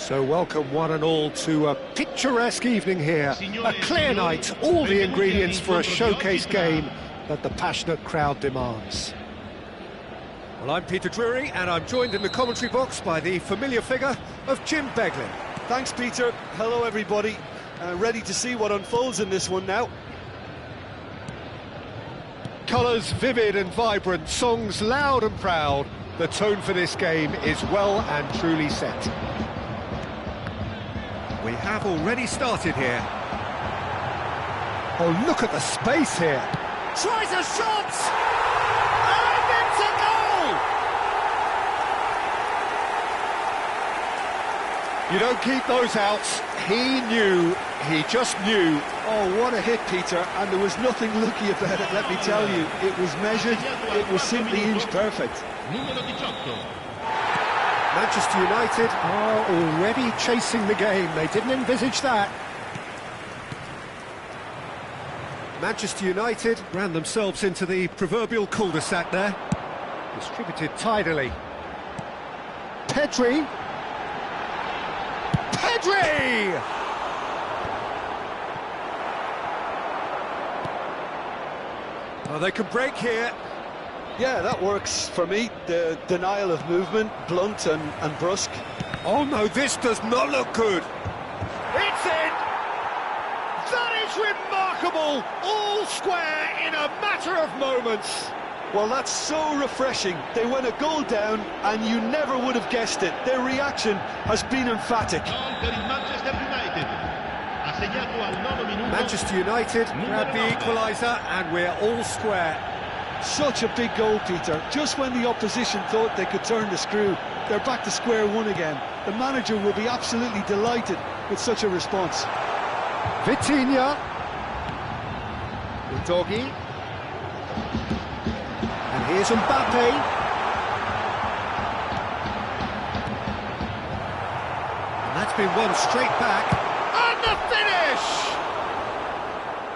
So welcome one and all to a picturesque evening here, a clear night, all the ingredients for a showcase game that the passionate crowd demands. Well, I'm Peter Drury and I'm joined in the commentary box by the familiar figure of Jim Beglin. Thanks, Peter. Hello, everybody. Ready to see what unfolds in this one now. Colours vivid and vibrant, songs loud and proud. The tone for this game is well and truly set. We have already started here. Oh, look at the space here. Tries a shot! And it's a goal! You don't keep those outs. He just knew. Oh, what a hit, Peter, and there was nothing lucky about it, let me tell you. It was measured, it was simply inch perfect. Manchester United are already chasing the game. They didn't envisage that. Manchester United ran themselves into the proverbial cul-de-sac there. Distributed tidily. Pedri! Oh, they can break here. Yeah, that works for me. The denial of movement, blunt and brusque. Oh no, this does not look good. It's in! That is remarkable! All square in a matter of moments. Well, that's so refreshing. They went a goal down and you never would have guessed it. Their reaction has been emphatic. Manchester United grab the equaliser and we're all square. Such a big goal, Peter. Just when the opposition thought they could turn the screw, they're back to square one again. The manager will be absolutely delighted with such a response. Vitinha. Udogi. And here's Mbappe. And that's been won straight back. And the finish!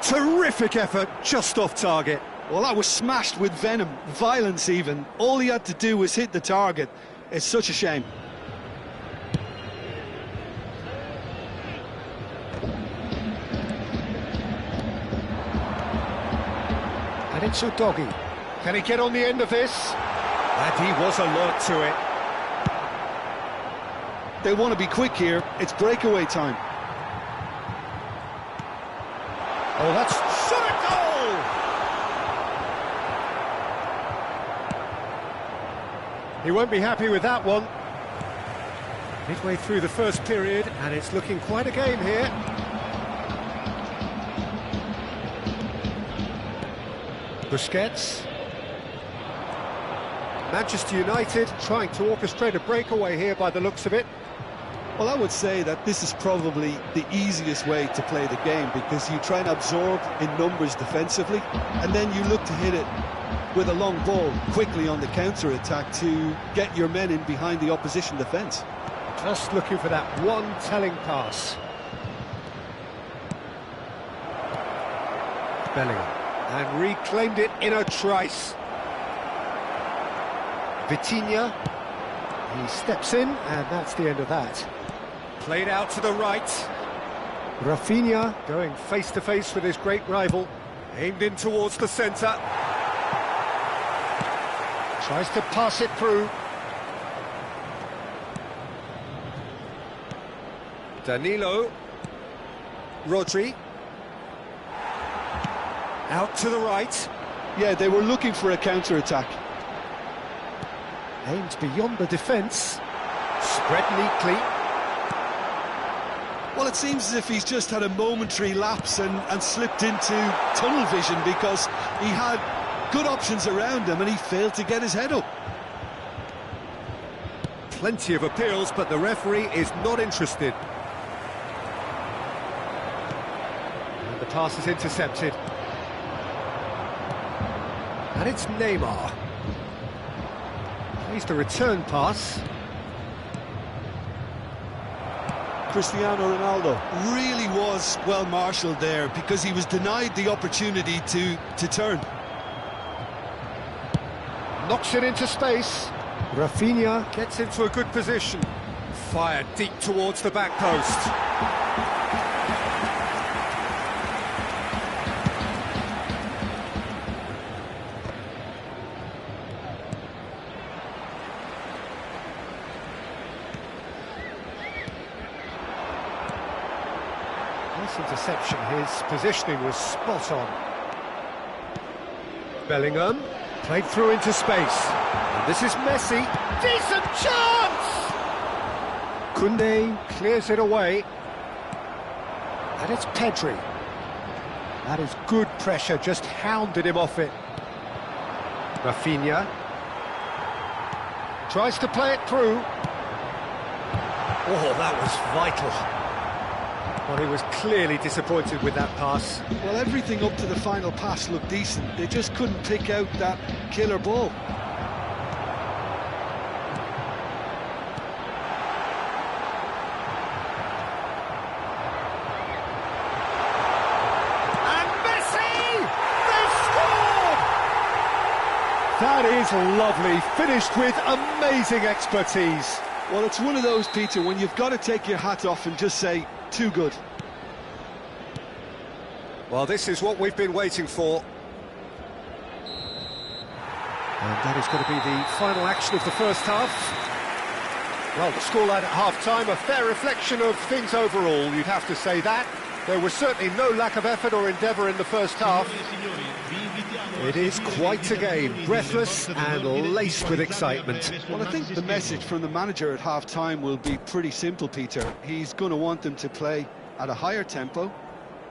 Terrific effort, just off target. Well, that was smashed with venom, violence even. All he had to do was hit the target. It's such a shame. And it's Udogi. Can he get on the end of this? And he was alert to it. They want to be quick here. It's breakaway time. Oh, that's shot a goal! He won't be happy with that one. Midway through the first period, and it's looking quite a game here. Busquets. Manchester United trying to orchestrate a breakaway here by the looks of it. Well, I would say that this is probably the easiest way to play the game because you try and absorb in numbers defensively and then you look to hit it with a long ball quickly on the counter-attack to get your men in behind the opposition defence. Just looking for that one telling pass. Bellingham. And reclaimed it in a trice. Vitinha. He steps in, and that's the end of that. Played out to the right. Rafinha going face-to-face with his great rival. Aimed in towards the centre. Tries to pass it through. Danilo. Rodri. Out to the right. Yeah, they were looking for a counter-attack. Aimed beyond the defence. Spread neatly. Well, it seems as if he's just had a momentary lapse and slipped into tunnel vision because he had good options around him and he failed to get his head up. Plenty of appeals, but the referee is not interested. And the pass is intercepted. And it's Neymar. Plays the return pass. Cristiano Ronaldo really was well marshalled there because he was denied the opportunity to turn. Knocks it into space. Rafinha gets into a good position. Fired deep towards the back post. Nice interception, his positioning was spot on. Bellingham, played through into space. And this is Messi, decent chance! Koundé clears it away. And it's Pedri. That is good pressure, just hounded him off it. Rafinha. Tries to play it through. Oh, that was vital. Well, he was clearly disappointed with that pass. Well, everything up to the final pass looked decent. They just couldn't pick out that killer ball. And Messi! They've scored! That is lovely, finished with amazing expertise. Well, it's one of those, Peter, when you've got to take your hat off and just say, too good. Well, this is what we've been waiting for. And that is going to be the final action of the first half. Well, the scoreline at half-time, a fair reflection of things overall, you'd have to say that. There was certainly no lack of effort or endeavour in the first half. It is quite a game, breathless and laced with excitement. Well, I think the message from the manager at half-time will be pretty simple, Peter. He's going to want them to play at a higher tempo,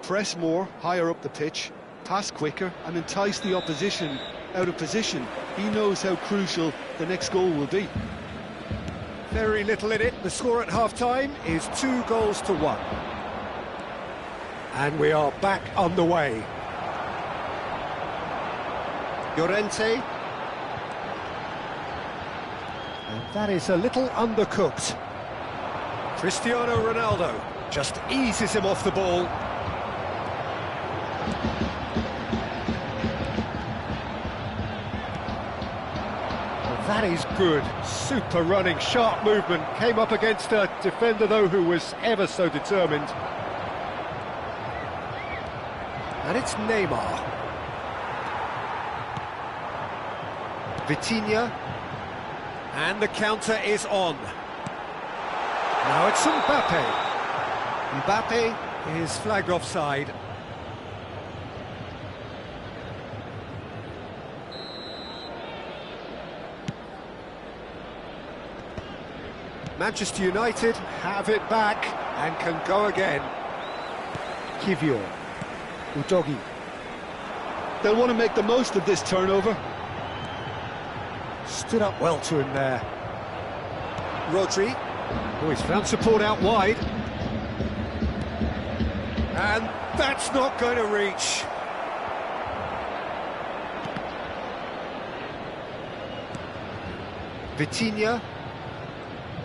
press more, higher up the pitch, pass quicker and entice the opposition out of position. He knows how crucial the next goal will be. Very little in it. The score at half-time is 2-1. And we are back underway. Llorente. And that is a little undercooked. Cristiano Ronaldo just eases him off the ball. Well, that is good. Super running, sharp movement. Came up against a defender, though, who was ever so determined. And it's Neymar. Vitinha. And the counter is on. Now it's Mbappe. Mbappe is flagged offside. Manchester United have it back and can go again. Kivior. Udogi. They'll want to make the most of this turnover. Stood up well to him there. Rodri. Oh, he's found support out wide. And that's not going to reach. Vitinha.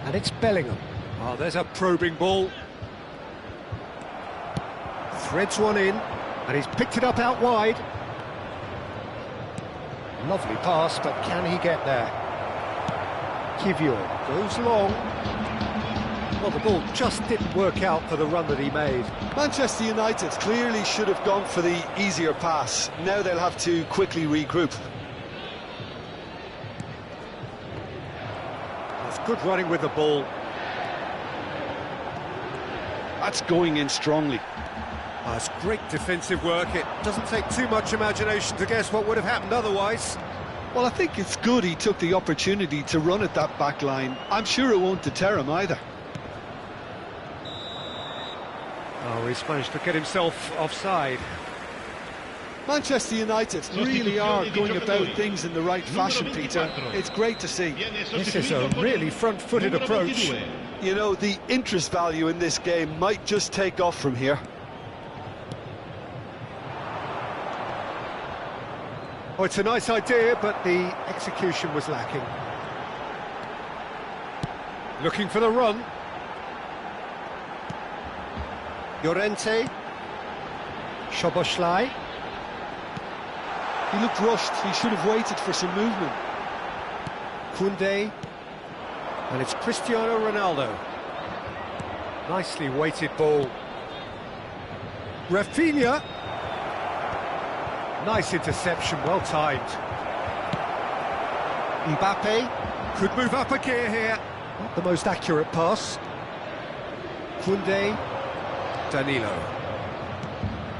And it's Bellingham. Oh, there's a probing ball. Threads one in. And he's picked it up out wide. Lovely pass, but can he get there? Kivior goes long. Well, the ball just didn't work out for the run that he made. Manchester United clearly should have gone for the easier pass. Now they'll have to quickly regroup. That's good running with the ball. That's going in strongly. Oh, it's great defensive work. It doesn't take too much imagination to guess what would have happened otherwise. Well, I think it's good he took the opportunity to run at that back line. I'm sure it won't deter him either. Oh, he's managed to get himself offside. Manchester United really are going about things in the right fashion, Peter. It's great to see. This is a really front-footed approach. You know, the interest value in this game might just take off from here. Oh, it's a nice idea, but the execution was lacking. Looking for the run. Llorente. Szoboszlai. He looked rushed. He should have waited for some movement. Koundé. And it's Cristiano Ronaldo. Nicely weighted ball. Rafinha. Nice interception, well timed. Mbappe could move up a gear here. Not the most accurate pass. Koundé. Danilo.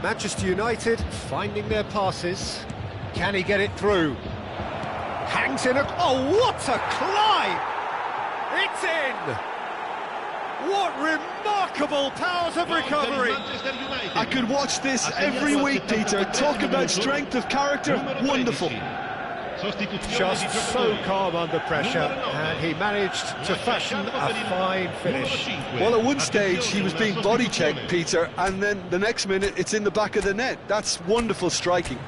Manchester United finding their passes. Can he get it through? Hangs in a... Oh, what a climb! It's in! What remarkable powers of recovery! I could watch this every week, Peter. Talk about strength of character. Wonderful. Just so calm under pressure, and he managed to fashion a fine finish. Well, at one stage he was being body checked, Peter, and then the next minute it's in the back of the net. That's wonderful striking.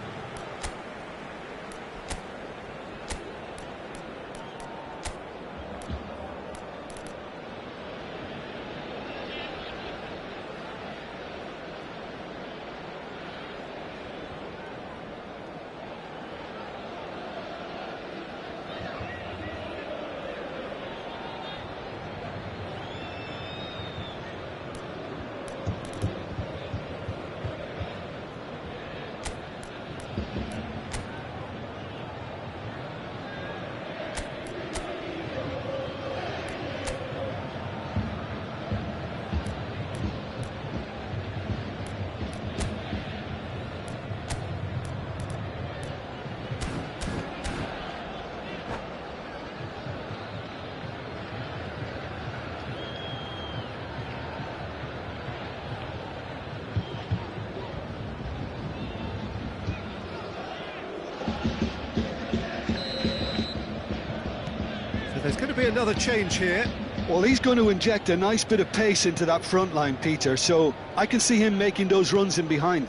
There's going to be another change here. Well, he's going to inject a nice bit of pace into that front line, Peter, so I can see him making those runs in behind.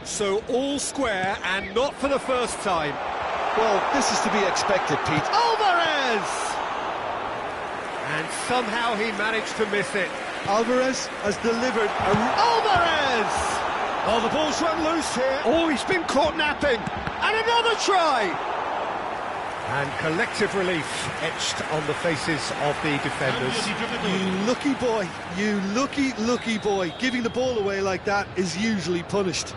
So all square, and not for the first time. Well, this is to be expected, Pete. Alvarez! And somehow he managed to miss it. Alvarez has delivered a... Alvarez! Oh, the ball's run loose here. Oh, he's been caught napping. And another try! And collective relief etched on the faces of the defenders. You lucky boy, you lucky boy. Giving the ball away like that is usually punished.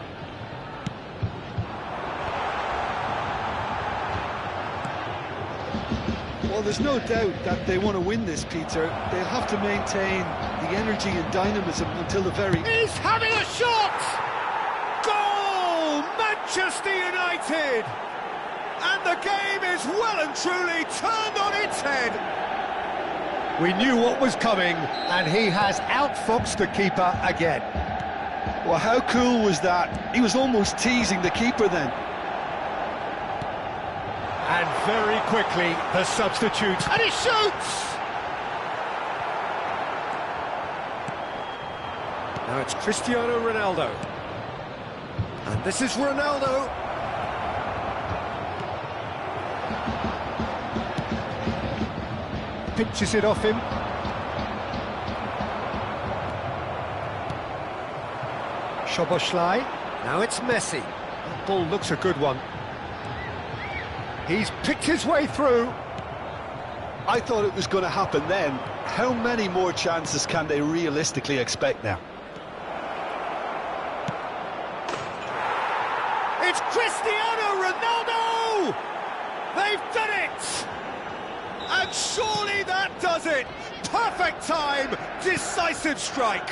Well, there's no doubt that they want to win this, Peter. They'll have to maintain the energy and dynamism until the very... He's having a shot! Goal! Manchester United! And the game is well and truly turned on its head. We knew what was coming, and he has outfoxed the keeper again. Well, how cool was that? He was almost teasing the keeper then. And very quickly, the substitute, and he shoots! Now it's Cristiano Ronaldo. And this is Ronaldo. Pinches it off him. Szoboszlai. Now it's Messi. That ball looks a good one. He's picked his way through. I thought it was going to happen then. How many more chances can they realistically expect now? It's Cristiano Ronaldo! They've done it! And surely that does it! Perfect time, decisive strike.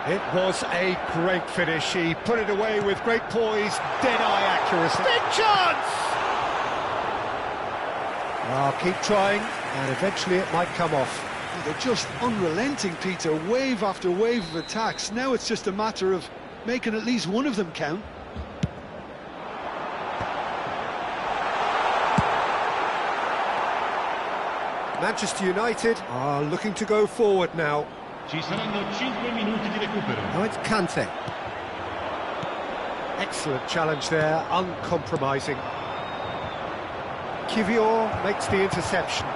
It was a great finish. He put it away with great poise, dead-eye accuracy. Big chance! I'll keep trying, and eventually it might come off. They're just unrelenting, Peter. Wave after wave of attacks. Now it's just a matter of making at least one of them count. Manchester United are looking to go forward now. Ci saranno 5 minuti di recupero. Now it's Kante. Excellent challenge there, uncompromising. Kivior makes the interception.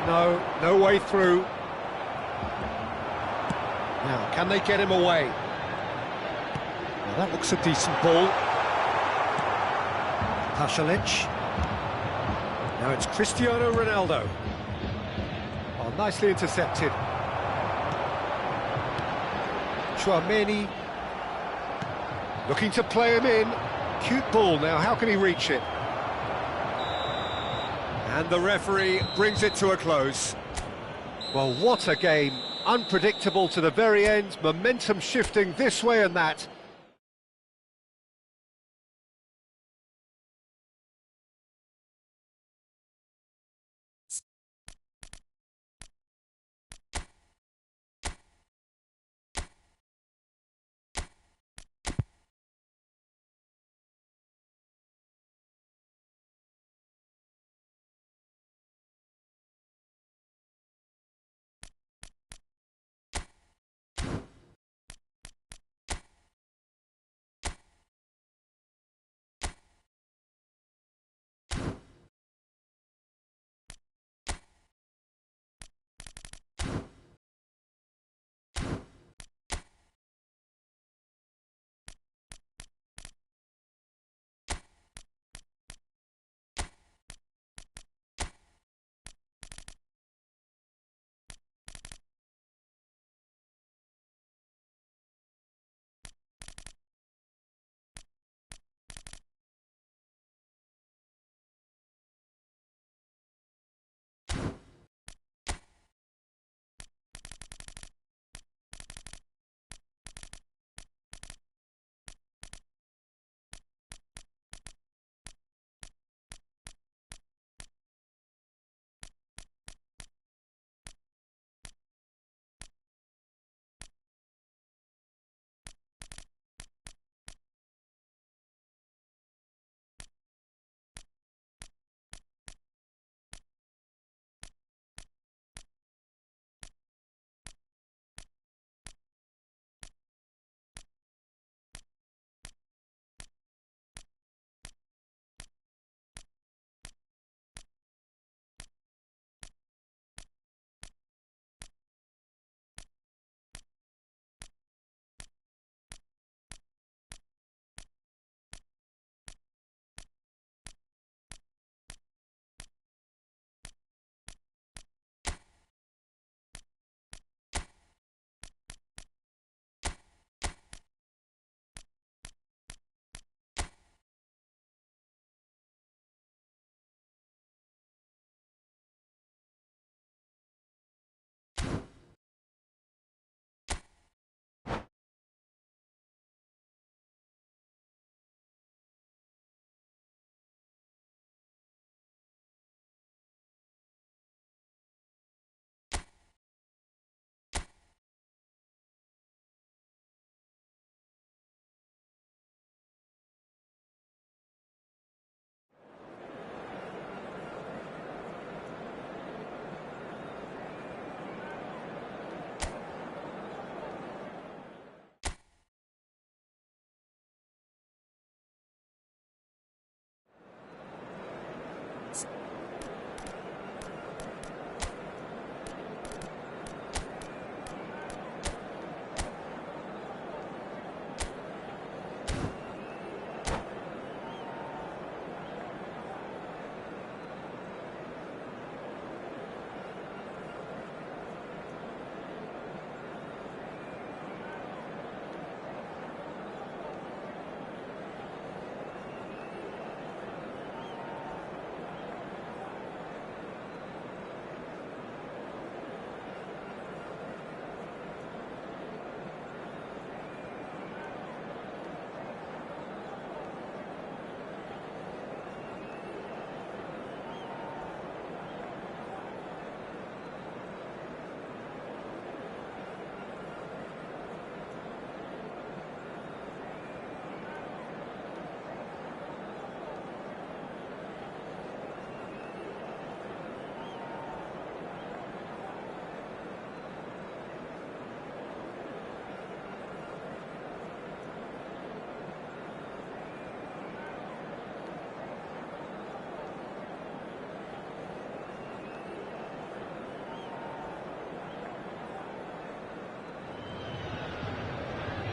No way through. Now, can they get him away? Well, that looks a decent ball. Pasalic. Now it's Cristiano Ronaldo. Oh, nicely intercepted. Chouameni. Looking to play him in. Cute ball now, how can he reach it? And the referee brings it to a close. Well, what a game. Unpredictable to the very end, momentum shifting this way and that.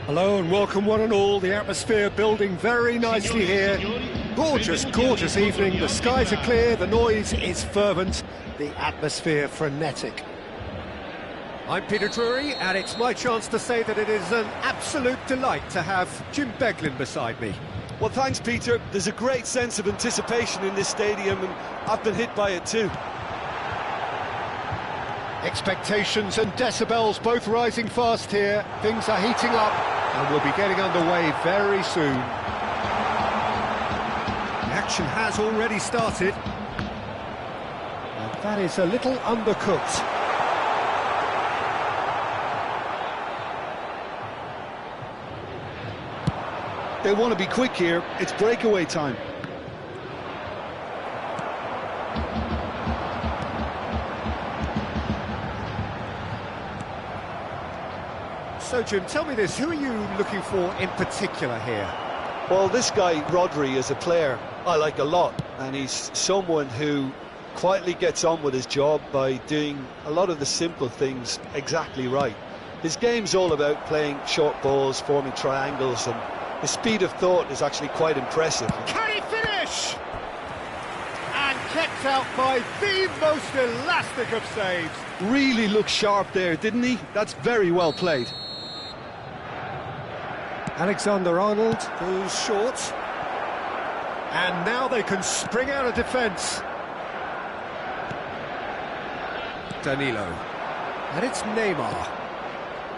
Hello and welcome one and all, the atmosphere building very nicely here. Gorgeous, gorgeous evening, the skies are clear, the noise is fervent, the atmosphere frenetic. I'm Peter Drury, and it's my chance to say that it is an absolute delight to have Jim Beglin beside me. Well, thanks, Peter. There's a great sense of anticipation in this stadium, and I've been hit by it too. Expectations and decibels both rising fast here. Things are heating up, and we'll be getting underway very soon. The action has already started. And that is a little undercooked. They want to be quick here. It's breakaway time. So, Jim, tell me this, who are you looking for in particular here? Well, this guy, Rodri, is a player I like a lot, and he's someone who quietly gets on with his job by doing a lot of the simple things exactly right. His game's all about playing short balls, forming triangles, and his speed of thought is actually quite impressive. Can he finish? And kept out by the most elastic of saves. Really looked sharp there, didn't he? That's very well played. Alexander-Arnold goes short. And now they can spring out of defence. Danilo. And it's Neymar.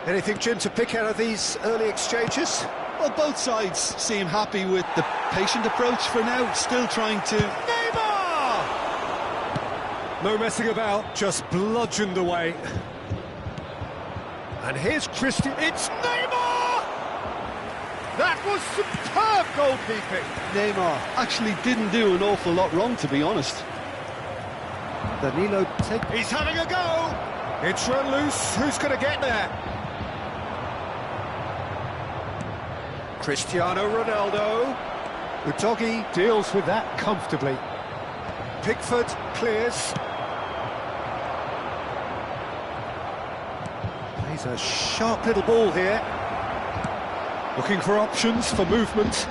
Anything, Jim, to pick out of these early exchanges? Well, both sides seem happy with the patient approach for now, still trying to... Neymar! No messing about, just bludgeoned away. And here's Christian. It's Neymar! That was superb goalkeeping. Neymar actually didn't do an awful lot wrong, to be honest. Danilo He's having a go! It's run loose, who's going to get there? Cristiano Ronaldo. Udogi deals with that comfortably. Pickford clears. Plays a sharp little ball here. Looking for options for movement.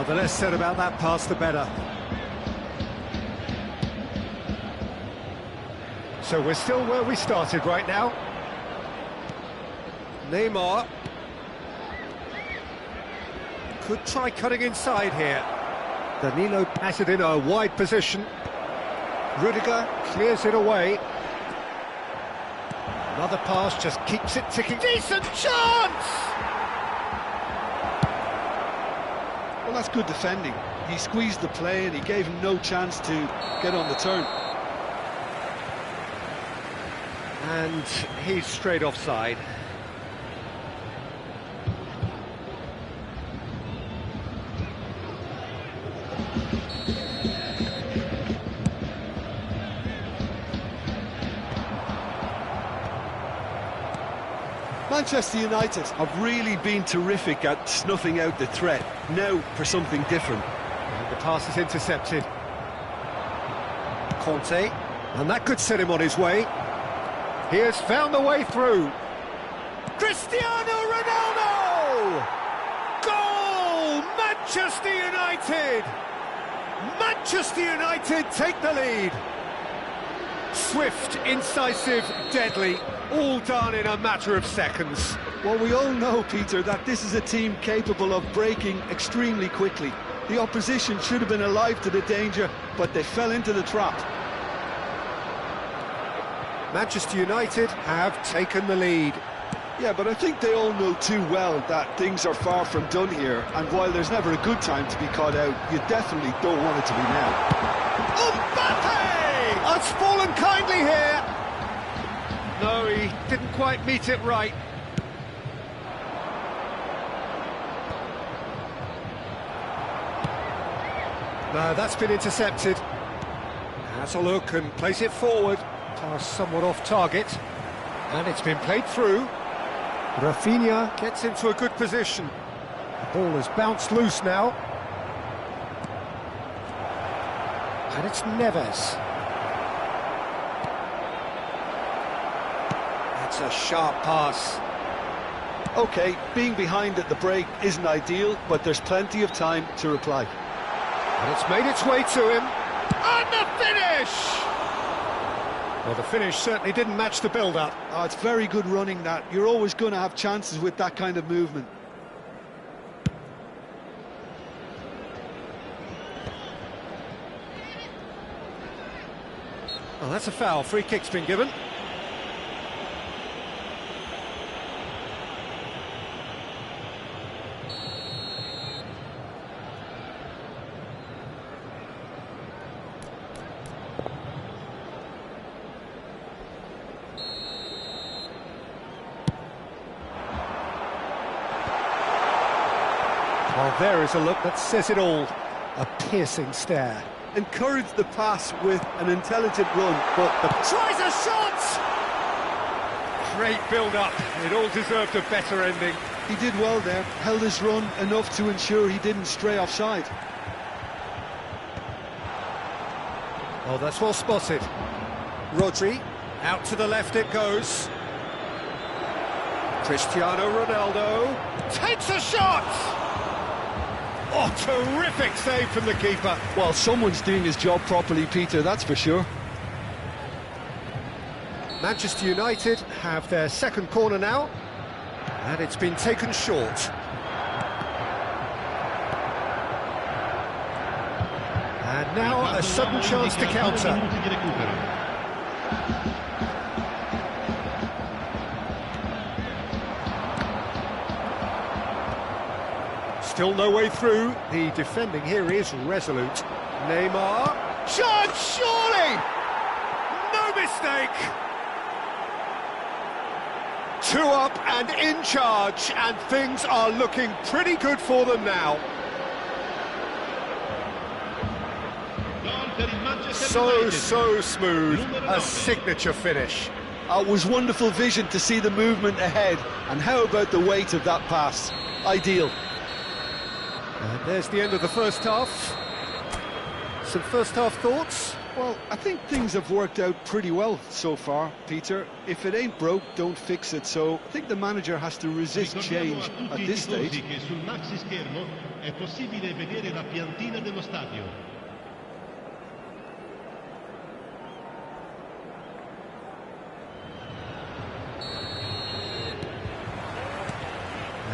The less said about that pass, the better. So we're still where we started right now. Neymar. Could try cutting inside here. Danilo has it in a wide position. Rudiger clears it away. Another pass just keeps it ticking. Decent chance! Well, that's good defending. He squeezed the play and he gave him no chance to get on the turn. And he's straight offside. Manchester United have really been terrific at snuffing out the threat. Now for something different. And the pass is intercepted. Conte, and that could set him on his way. He has found the way through. Cristiano Ronaldo! Goal! Manchester United! Manchester United take the lead. Swift, incisive, deadly, all done in a matter of seconds. Well, we all know, Peter, that this is a team capable of breaking extremely quickly. The opposition should have been alive to the danger, but they fell into the trap. Manchester United have taken the lead. Yeah, but I think they all know too well that things are far from done here, and while there's never a good time to be caught out, you definitely don't want it to be now. Mbappe! Has fallen kindly here. No, he didn't quite meet it right. No, that's been intercepted. Has a look and plays it forward. Pass somewhat off target. And it's been played through. Rafinha gets into a good position. The ball has bounced loose now. And it's Neves. That's a sharp pass. OK, being behind at the break isn't ideal, but there's plenty of time to reply. And it's made its way to him. And the finish! Well, the finish certainly didn't match the build-up. Oh, it's very good running, that. You're always going to have chances with that kind of movement. Well, that's a foul. Free kick's been given. Well, there is a look that says it all. A piercing stare. Encourage the pass with an intelligent run, but Tries a shot! Great build-up. It all deserved a better ending. he did well there, held his run enough to ensure he didn't stray offside. Oh, that's well spotted. Rodri, out to the left it goes. Cristiano Ronaldo takes a shot! Oh, terrific save from the keeper. Well, someone's doing his job properly, Peter, that's for sure. Manchester United have their second corner now, and it's been taken short. And now a sudden chance to counter. Still no way through. The defending here is resolute. Neymar. Shot, surely! No mistake! 2 up and in charge, and things are looking pretty good for them now. So smooth. A signature finish. It was wonderful vision to see the movement ahead, and how about the weight of that pass? Ideal. And there's the end of the first half. Some first half thoughts? Well, I think things have worked out pretty well so far, Peter. If it ain't broke, don't fix it. So I think the manager has to resist change at this stage. Sul maxi schermo è possibile vedere la piantina dello stadio.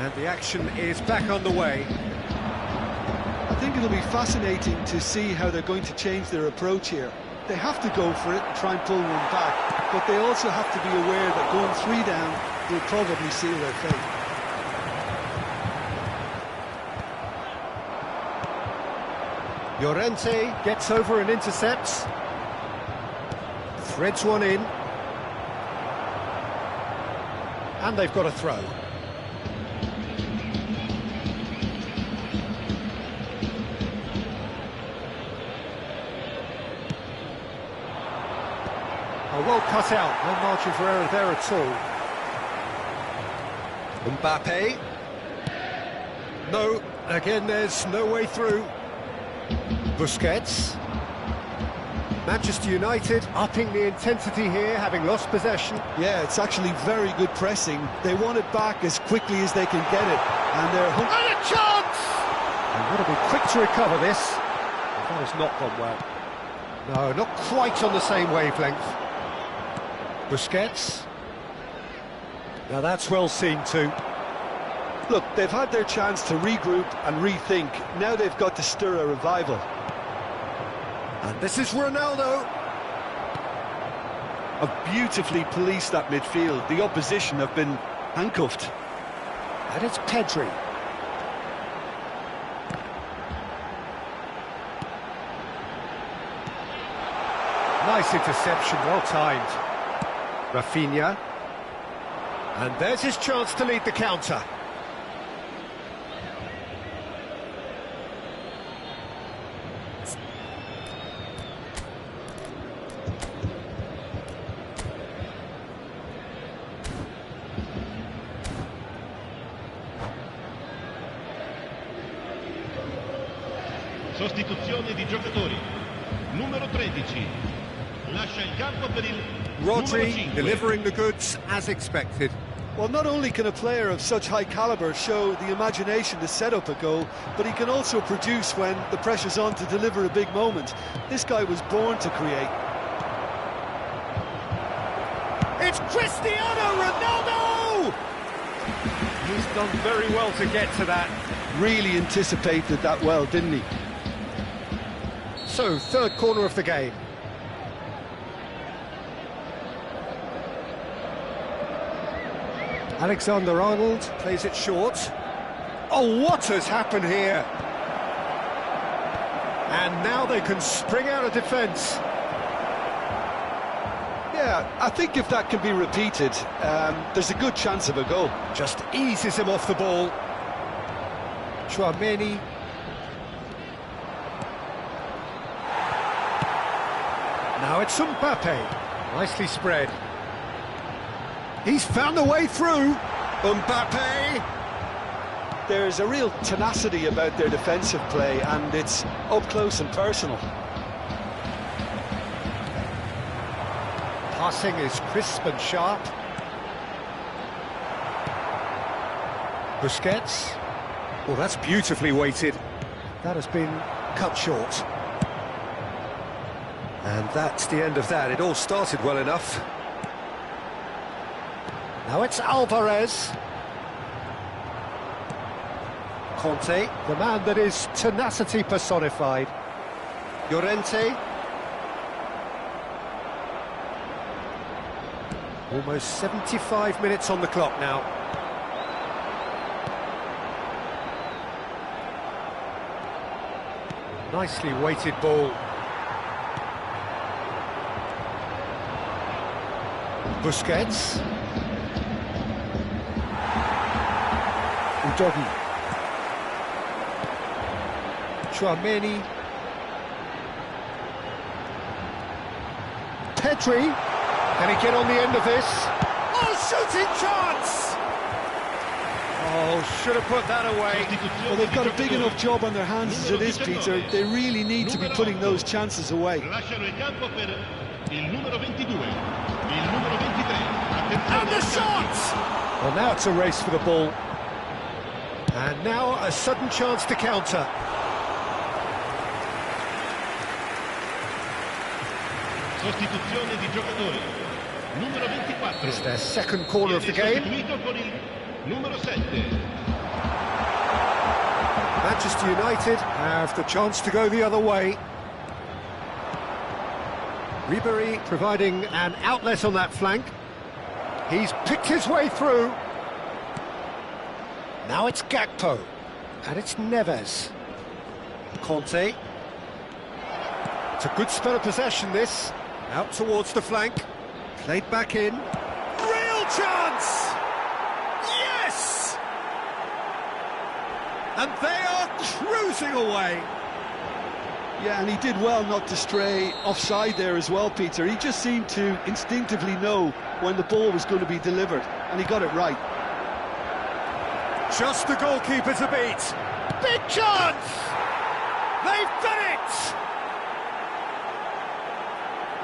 And the action is back on the way. I think it'll be fascinating to see how they're going to change their approach here. They have to go for it and try and pull one back, but they also have to be aware that going 3 down will probably seal their fate. Llorente gets over and intercepts. Threads one in. And they've got a throw. Well cut out, no margin for error there at all. Mbappe. No, again there's no way through. Busquets. Manchester United upping the intensity here, having lost possession. Yeah, it's actually very good pressing. They want it back as quickly as they can get it. And they're... And a chance! They've got to be quick to recover this. That has not gone well. No, not quite on the same wavelength. Busquets. Now that's well seen too. Look, they've had their chance to regroup and rethink. Now they've got to stir a revival. And this is Ronaldo. Have beautifully policed that midfield. The opposition have been handcuffed. And it's Pedri. Nice interception, well timed. Rafinha, and there's his chance to lead the counter. Sostituzione di giocatori. Numero 13. Lascia il campo per il Rodri delivering the goods as expected. Well, not only can a player of such high calibre show the imagination to set up a goal, but he can also produce when the pressure's on to deliver a big moment. This guy was born to create. It's Cristiano Ronaldo! He's done very well to get to that. Really anticipated that well, didn't he? So, third corner of the game. Alexander-Arnold plays it short. Oh, what has happened here? And now they can spring out of defence. Yeah, I think if that can be repeated, there's a good chance of a goal. Just eases him off the ball. Chouameni. Now it's Mbappe. Nicely spread. He's found a way through. Mbappe. There's a real tenacity about their defensive play, and it's up close and personal. Passing is crisp and sharp. Busquets. Well, that's beautifully weighted. That has been cut short. And that's the end of that. It all started well enough. Now it's Alvarez. Conte, the man that is tenacity personified. Llorente. Almost 75 minutes on the clock now. Nicely weighted ball. Busquets. Udogi. Chouameni. Pedri. Can he get on the end of this? Oh, shooting chance! Oh, should have put that away. Well, they've got a big enough job on their hands as it is, Peter. They really need to be putting those chances away. And the shot! Well, now it's a race for the ball. And now a sudden chance to counter. Sostituzione di giocatore. Numero 24. It's their second corner of the game. Numero 7. Manchester United have the chance to go the other way. Ribery providing an outlet on that flank. He's picked his way through. Now it's Gakpo. And it's Neves. Conte. It's a good spell of possession, this. Out towards the flank. Played back in. Real chance! Yes! And they are cruising away. Yeah, and he did well not to stray offside there as well, Peter. He just seemed to instinctively know when the ball was going to be delivered, and he got it right. Just the goalkeeper to beat. Big chance! They've done it!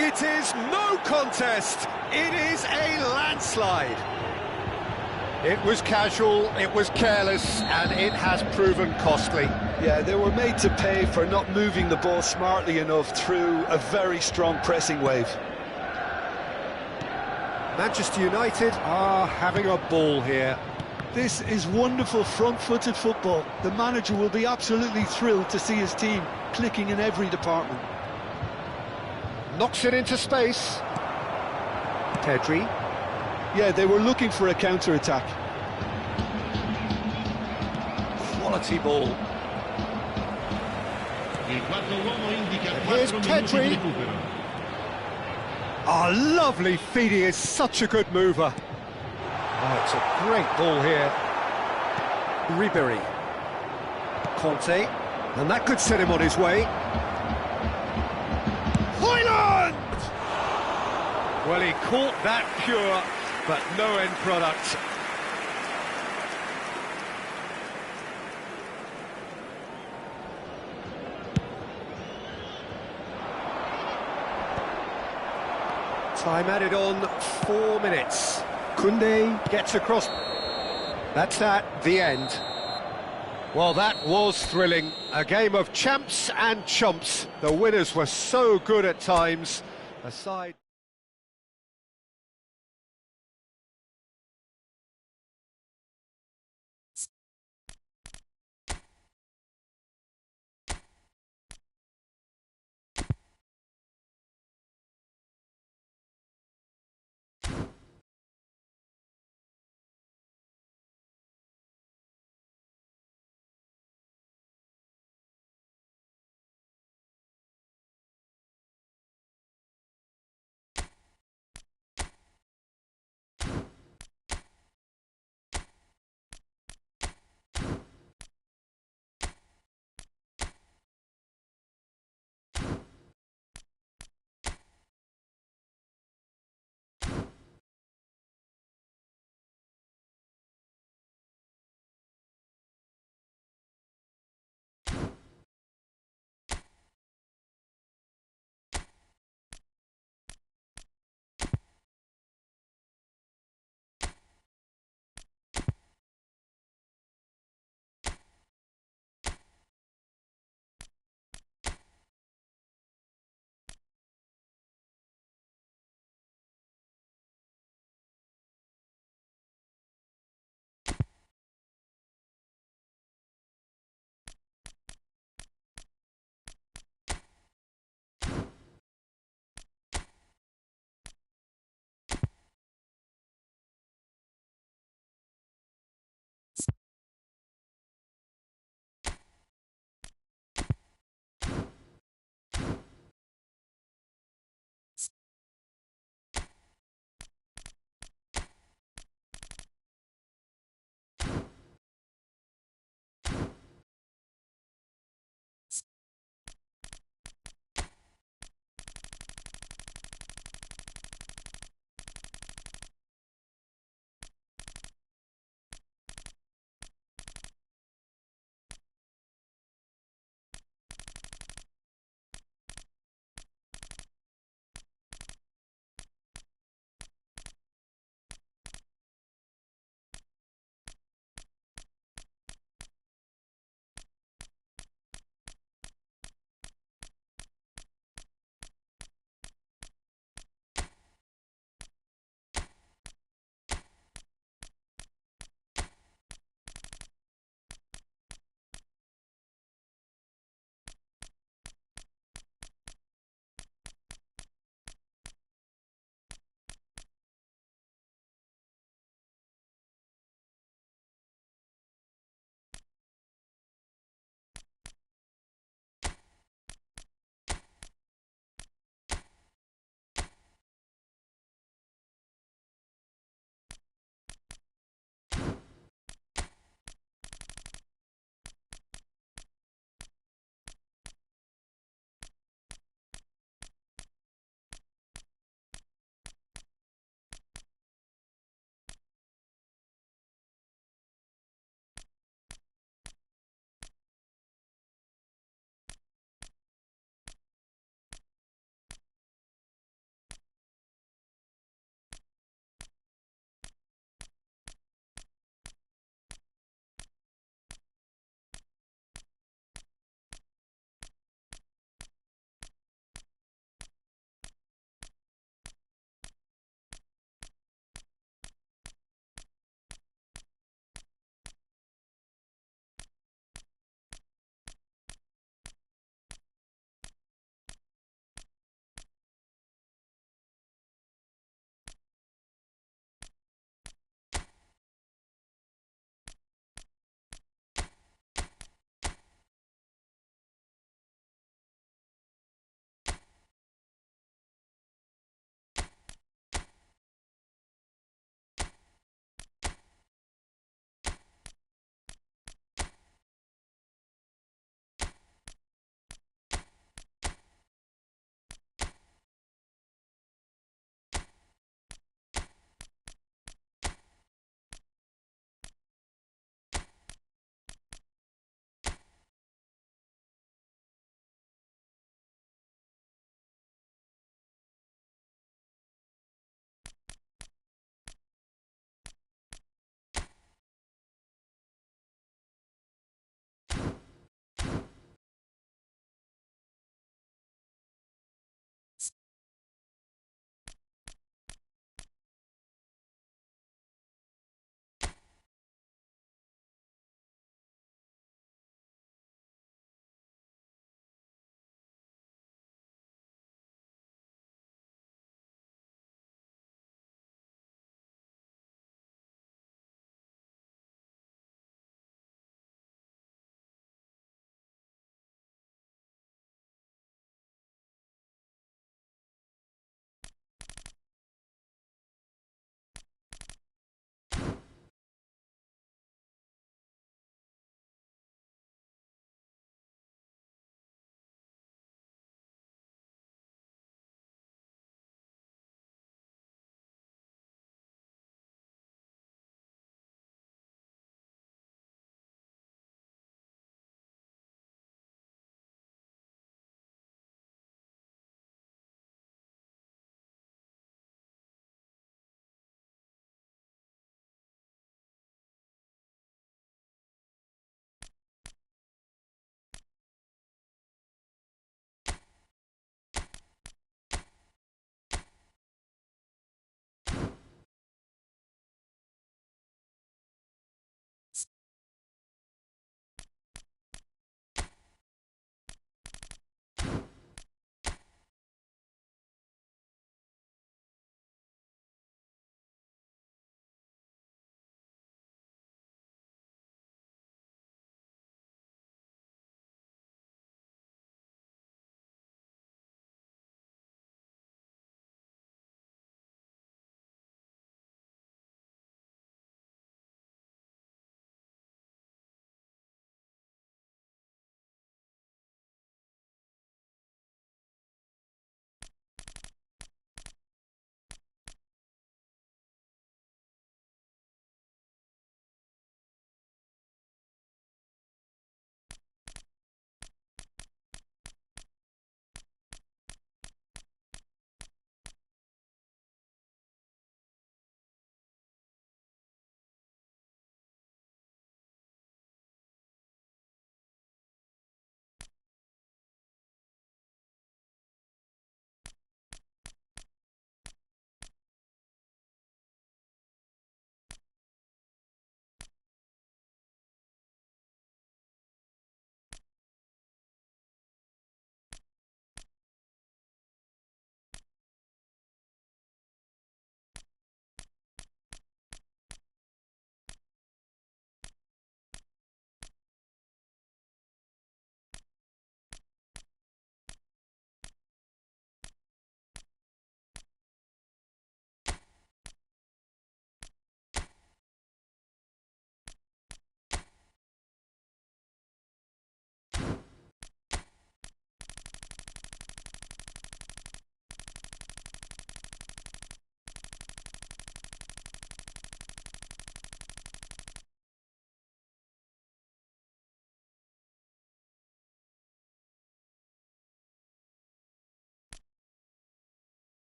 It is no contest. It is a landslide. It was casual, it was careless, and it has proven costly. Yeah, they were made to pay for not moving the ball smartly enough through a very strong pressing wave. Manchester United are having a ball here. This is wonderful front-footed football. The manager will be absolutely thrilled to see his team clicking in every department. Knocks it into space. Pedri. Yeah, they were looking for a counter-attack. Quality ball. Here's Pedri. Oh, lovely feed. He is such a good mover. Oh, it's a great ball here. Ribery. Conte. And that could set him on his way. Hoyland! Well, he caught that pure, but no end product. Time added on 4 minutes. Koundé gets across. That's that, the end. Well, that was thrilling. A game of champs and chumps. The winners were so good at times. Aside...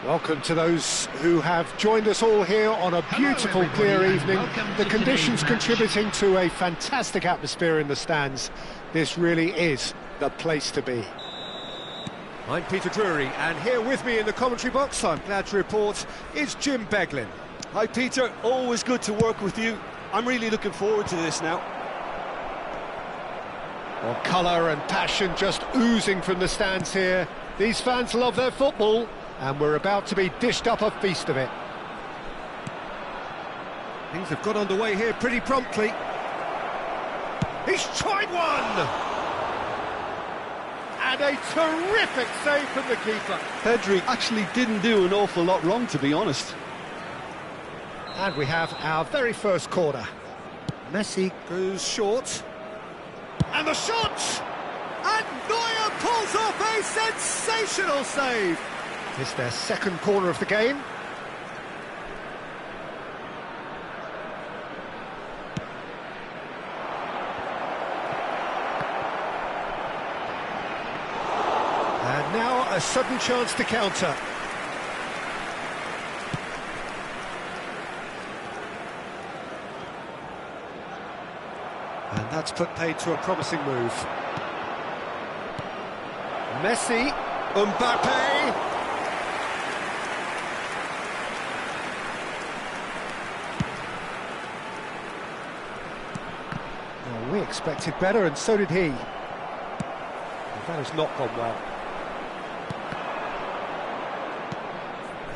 Welcome to those who have joined us all here on a beautiful, clear evening. The conditions contributing to a fantastic atmosphere in the stands. This really is the place to be. I'm Peter Drury, and here with me in the commentary box, I'm glad to report, is Jim Beglin. Hi Peter, always good to work with you. I'm really looking forward to this now. Well, colour and passion just oozing from the stands here. These fans love their football, and we're about to be dished up a feast of it. Things have got underway here pretty promptly. He's tried one! And a terrific save from the keeper. Pedri actually didn't do an awful lot wrong, to be honest. And we have our very first corner. Messi goes short. And the shot! And Neuer pulls off a sensational save. It's their second corner of the game. And now a sudden chance to counter. And that's put paid to a promising move. Messi, Mbappe. Well, we expected better, and so did he. But that has not gone well.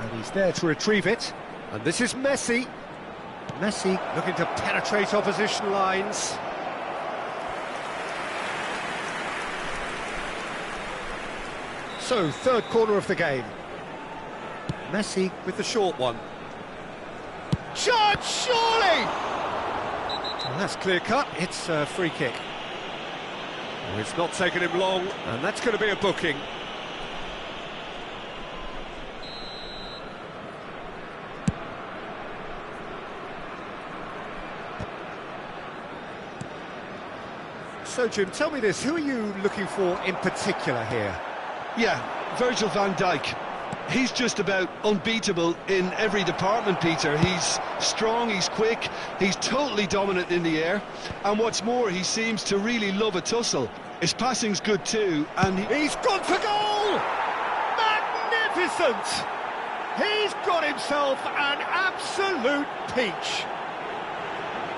And he's there to retrieve it. And this is Messi. Messi looking to penetrate opposition lines. So, third corner of the game. Messi with the short one. Shot, surely! Well, that's clear-cut. It's a free kick. Well, it's not taken him long, and that's going to be a booking. So, Jim, tell me this, who are you looking for in particular here? Yeah, Virgil van Dijk. He's just about unbeatable in every department, Peter. He's strong, he's quick, he's totally dominant in the air. And what's more, he seems to really love a tussle. His passing's good too, and he's gone for goal! Magnificent! He's got himself an absolute peach.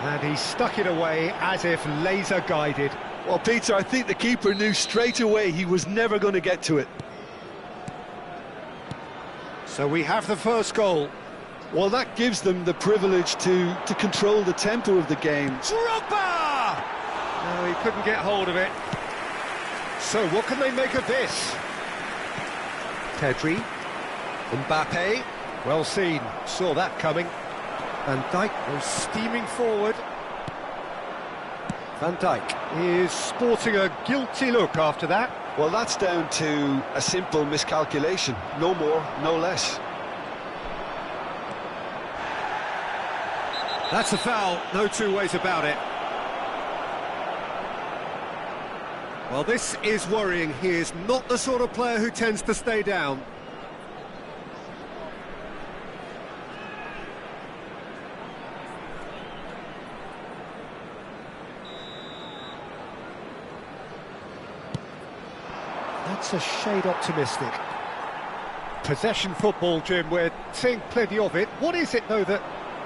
And he stuck it away as if laser-guided. Well, Peter, I think the keeper knew straight away he was never going to get to it. So we have the first goal. Well, that gives them the privilege to control the tempo of the game. Drogba! No, he couldn't get hold of it. So what can they make of this? Pedri, Mbappe, well seen, saw that coming. Van Dijk goes steaming forward. Van Dijk is sporting a guilty look after that. Well, that's down to a simple miscalculation. No more, no less. That's a foul, no two ways about it. Well, this is worrying. He is not the sort of player who tends to stay down. That's a shade optimistic. Possession football, Jim, we're seeing plenty of it. What is it, though, that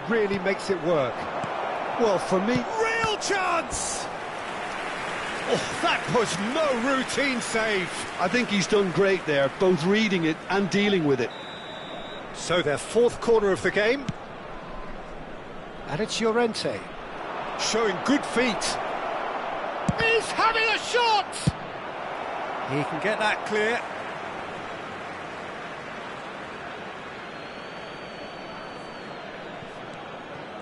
really makes it work? Well, for me... Real chance! Oh, that was no routine save. I think he's done great there, both reading it and dealing with it. So their fourth corner of the game. And it's Llorente. Showing good feet. He's having a shot! He can get that clear.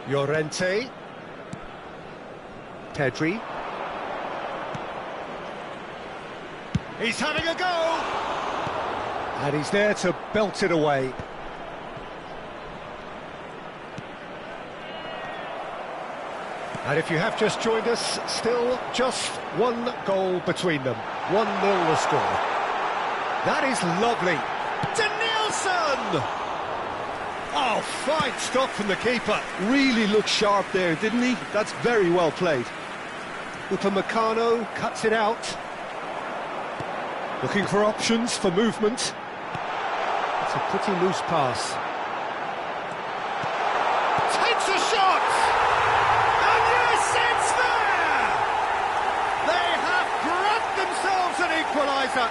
Llorente. Pedri. He's having a go! And he's there to belt it away. And if you have just joined us, still just one goal between them. 1-0 the score. That is lovely. Danielson! Oh, fine stop from the keeper. Really looked sharp there, didn't he? That's very well played. Upamecano cuts it out. Looking for options for movement. It's a pretty loose pass. Takes a shot! And yes, it's there! They have grabbed themselves an equaliser.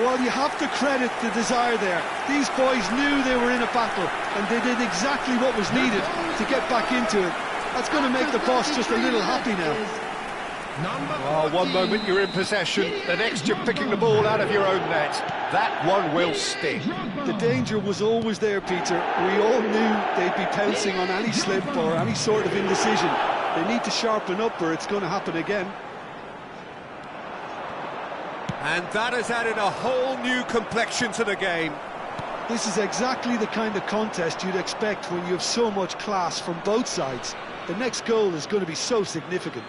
Well, you have to credit the desire there. These boys knew they were in a battle, and they did exactly what was needed to get back into it. That's going to make the boss just a little happy now. Oh, one moment you're in possession, the next you're picking the ball out of your own net. That one will sting. The danger was always there, Peter. We all knew they'd be pouncing on any slip or any sort of indecision. They need to sharpen up or it's going to happen again. And that has added a whole new complexion to the game. This is exactly the kind of contest you'd expect when you have so much class from both sides. The next goal is going to be so significant.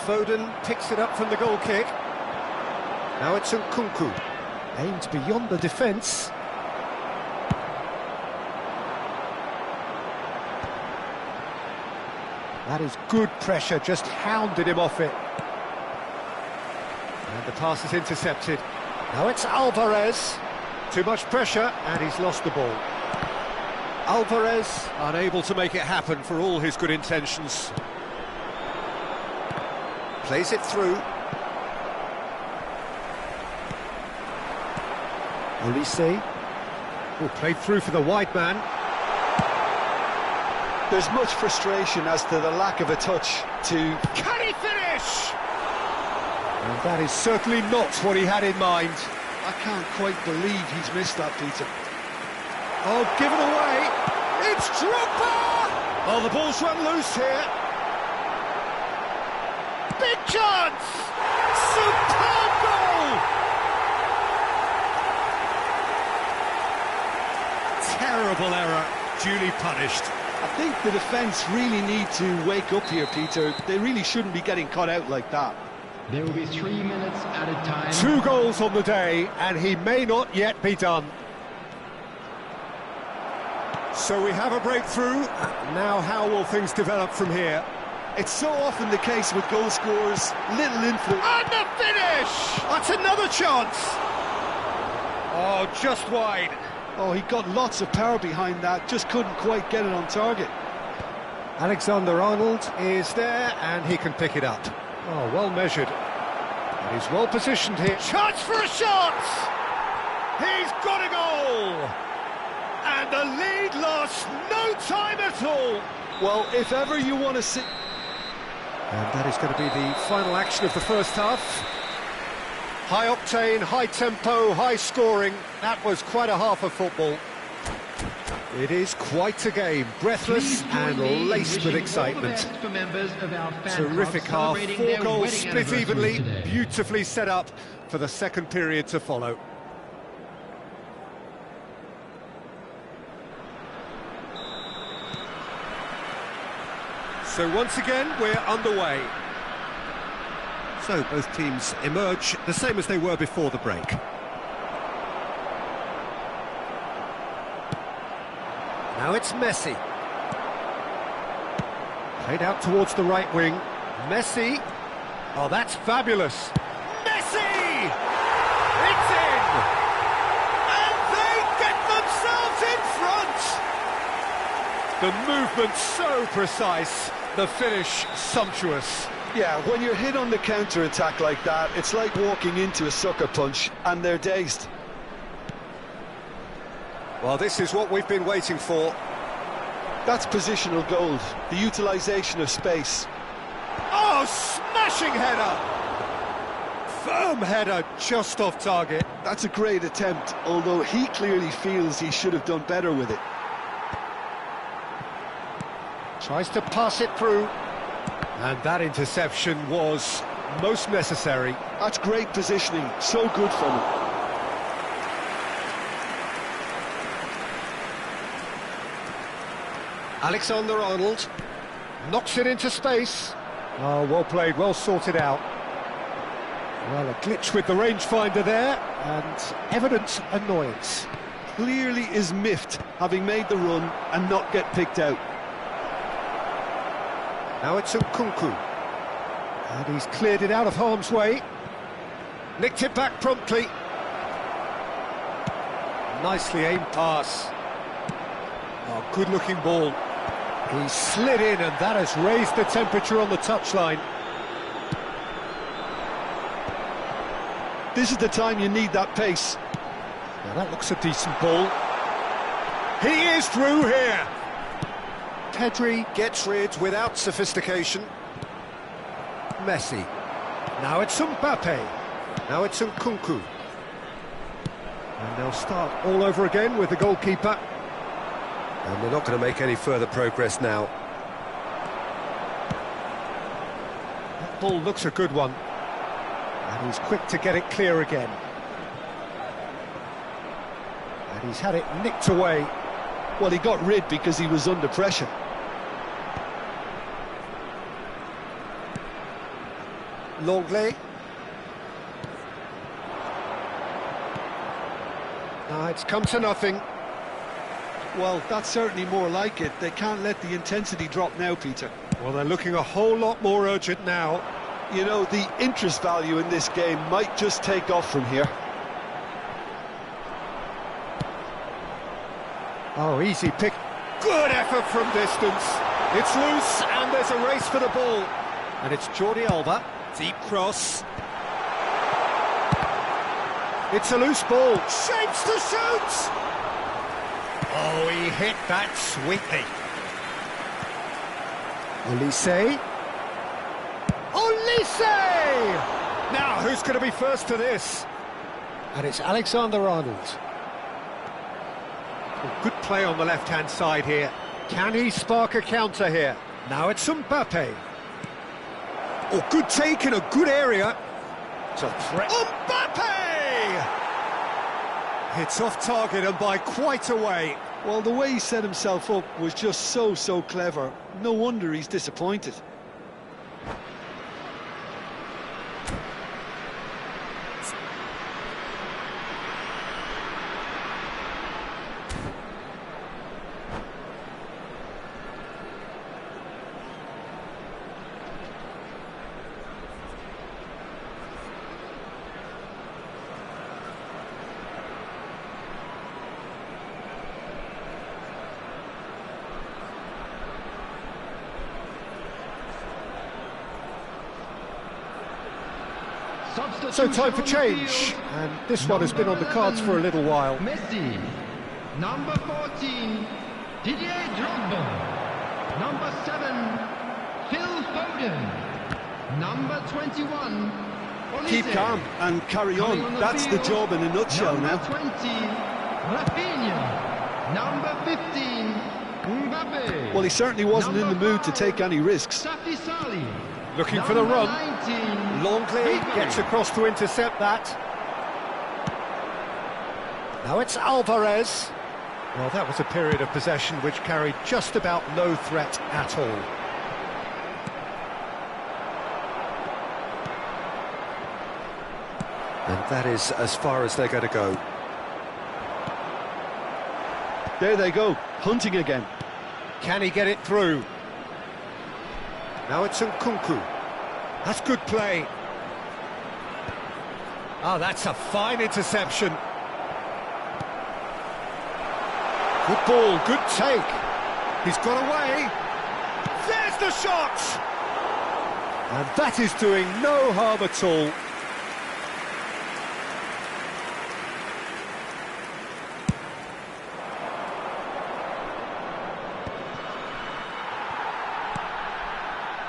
Foden picks it up from the goal kick. Now it's Nkunku. Aimed beyond the defence. That is good pressure, just hounded him off it. And the pass is intercepted. Now it's Alvarez. Too much pressure, and he's lost the ball. Alvarez unable to make it happen for all his good intentions. Plays it through. Olise. Oh, played through for the wide man. There's much frustration as to the lack of a touch to... Can he finish? And that is certainly not what he had in mind. I can't quite believe he's missed that, Peter. Oh, given away. It's Drogba! Oh, the ball's run loose here. Big chance! Superb goal! Terrible error, duly punished. I think the defence really need to wake up here, Peter. They really shouldn't be getting caught out like that. There will be 3 minutes at a time. 2 goals on the day, and he may not yet be done. So we have a breakthrough. Now how will things develop from here? It's so often the case with goal scorers, little influence. And the finish! That's another chance! Oh, just wide. Oh, he got lots of power behind that, just couldn't quite get it on target. Alexander-Arnold is there, and he can pick it up. Oh, well measured. And he's well positioned here. Chance for a shot! He's got a goal! And the lead lost no time at all. Well, if ever you want to see... And that is going to be the final action of the first half. High octane, high tempo, high scoring. That was quite a half of football. It is quite a game, breathless and laced with excitement. Terrific half, 4 goals split evenly, beautifully set up for the second period to follow. So once again, we're underway. So both teams emerge the same as they were before the break. Now it's Messi. Played out towards the right wing. Messi. Oh, that's fabulous. Messi! It's in! And they get themselves in front! The movement so precise, the finish sumptuous. Yeah, when you're hit on the counter-attack like that, it's like walking into a sucker punch, and they're dazed. Well, this is what we've been waiting for. That's positional gold, the utilisation of space. Oh, smashing header! Firm header, just off target. That's a great attempt, although he clearly feels he should have done better with it. Tries to pass it through. And that interception was most necessary. That's great positioning, so good from him. Alexander-Arnold knocks it into space. Oh, well played, well sorted out. Well, a glitch with the rangefinder there, and evident annoyance. Clearly is miffed, having made the run and not get picked out. Now it's Nkunku. And he's cleared it out of harm's way. Nicked it back promptly. Nicely aimed pass. Oh, good-looking ball. He slid in, and that has raised the temperature on the touchline. This is the time you need that pace. Now that looks a decent ball. He is through here. Pedri gets rid without sophistication. Messi. Now it's Mbappe. Now it's Nkunku. And they'll start all over again with the goalkeeper. And they're not going to make any further progress now. That ball looks a good one. And he's quick to get it clear again. And he's had it nicked away. Well, he got rid because he was under pressure. Longley. Now it's come to nothing. Well, that's certainly more like it. They can't let the intensity drop now, Peter. Well, they're looking a whole lot more urgent now. You know, the interest value in this game might just take off from here. Oh, easy pick. Good effort from distance. It's loose, and there's a race for the ball. And it's Jordi Alba. Deep cross. It's a loose ball. Shapes to shoot! Oh, he hit that sweetly. Olise. Olise! Now, who's going to be first to this? And it's Alexander-Arnold. Oh, good play on the left-hand side here. Can he spark a counter here? Now it's Mbappe. Oh, good take in a good area. It's a threat. Mbappe! It's off target and by quite a way. Well, the way he set himself up was just so clever. No wonder he's disappointed. So time for change, and this one has been on the cards for a little while. Messi. Number 14, Didier Drogba. Number 7, Phil Foden. Number 21, Olise. Keep calm and carry on. That's the job in a nutshell now. Number 20, Rafinha. Number 15, Mbappe. Well, he certainly wasn't in the mood to take any risks. Safi Salih. Looking for the run. 19, Longley gets across to intercept that. Now it's Alvarez. Well, that was a period of possession which carried just about no threat at all. And that is as far as they're going to go. There they go, hunting again. Can he get it through? Now it's Nkunku. That's good play. Oh, that's a fine interception. Good ball, good take. He's got away. There's the shot! And that is doing no harm at all.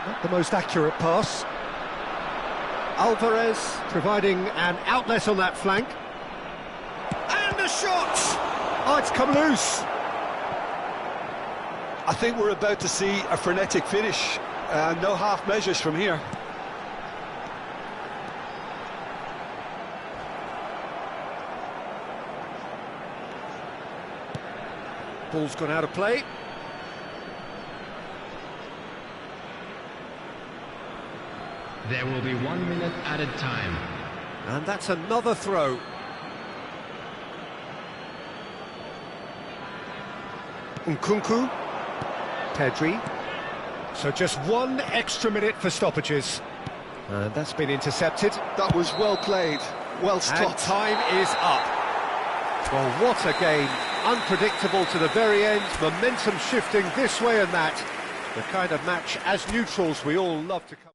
Not the most accurate pass. Alvarez providing an outlet on that flank. And a shot! Oh, it's come loose. I think we're about to see a frenetic finish. No half measures from here. Ball's gone out of play. There will be 1 minute added time. And that's another throw. Nkunku. Pedri. So just 1 extra minute for stoppages. And that's been intercepted. That was well played, well And stopped. time is up. Well, what a game. Unpredictable to the very end. Momentum shifting this way and that. The kind of match, as neutrals, we all love to cover.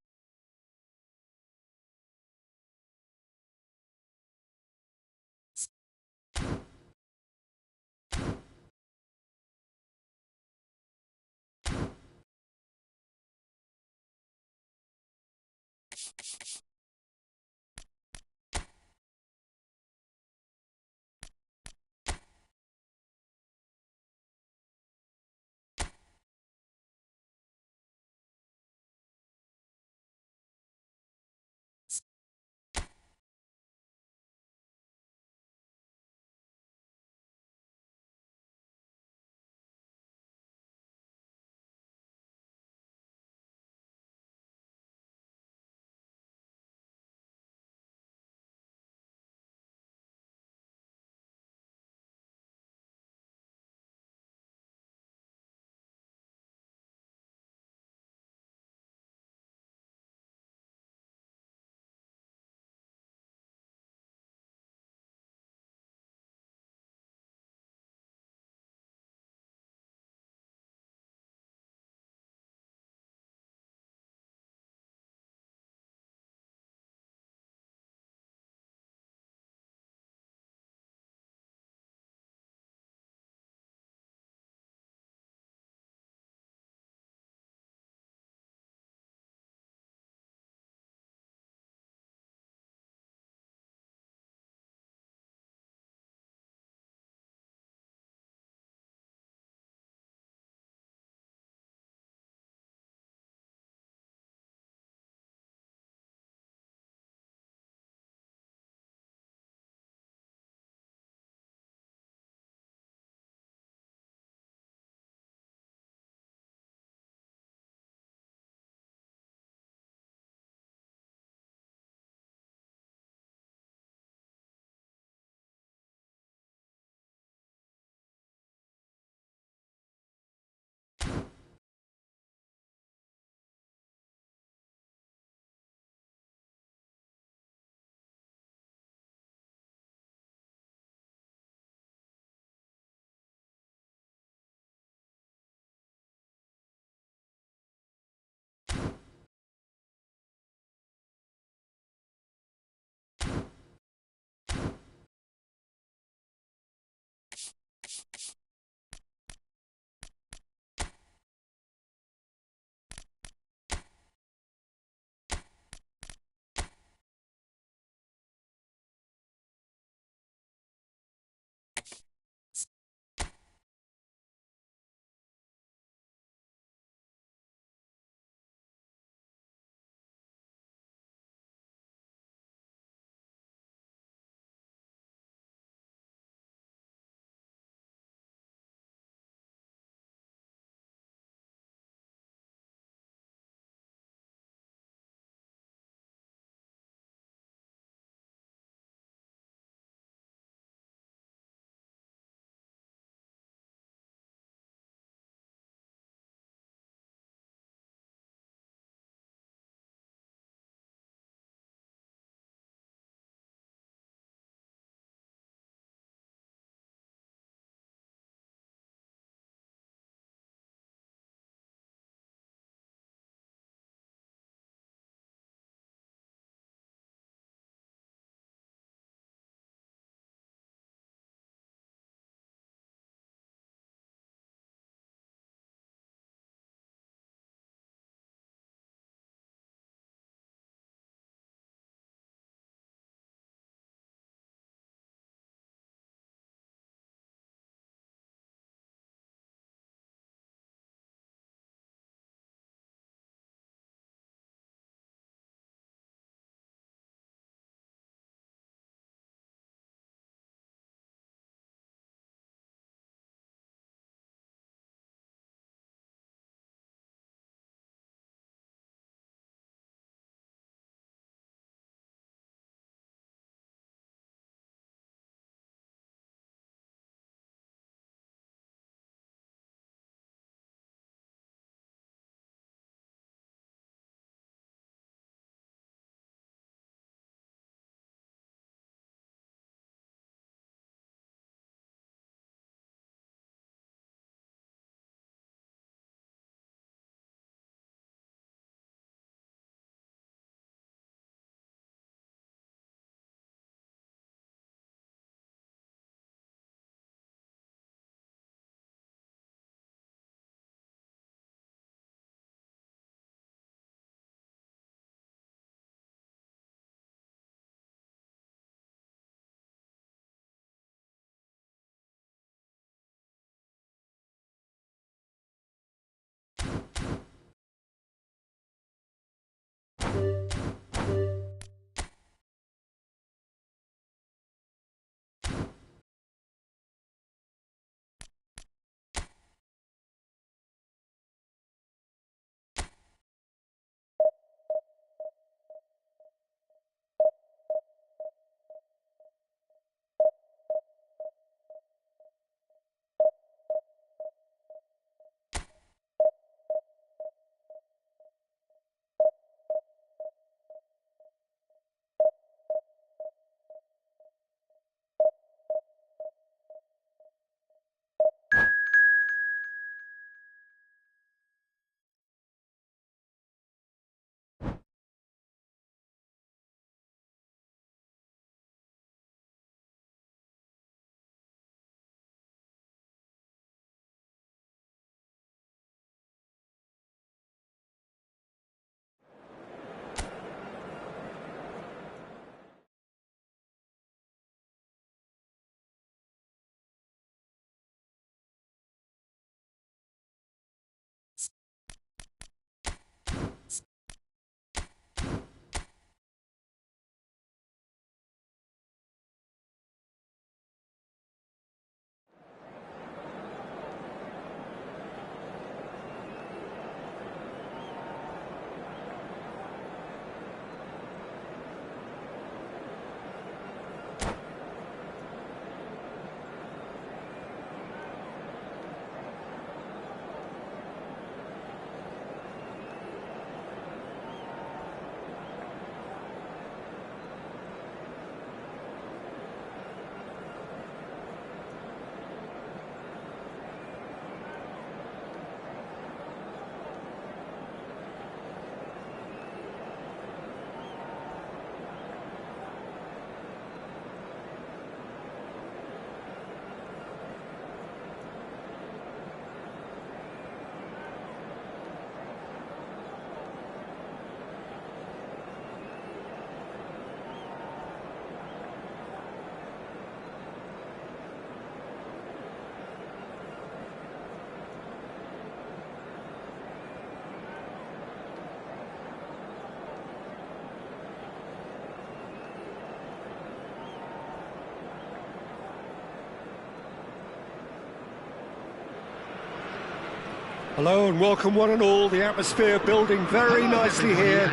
Hello and welcome one and all. The atmosphere building very nicely here.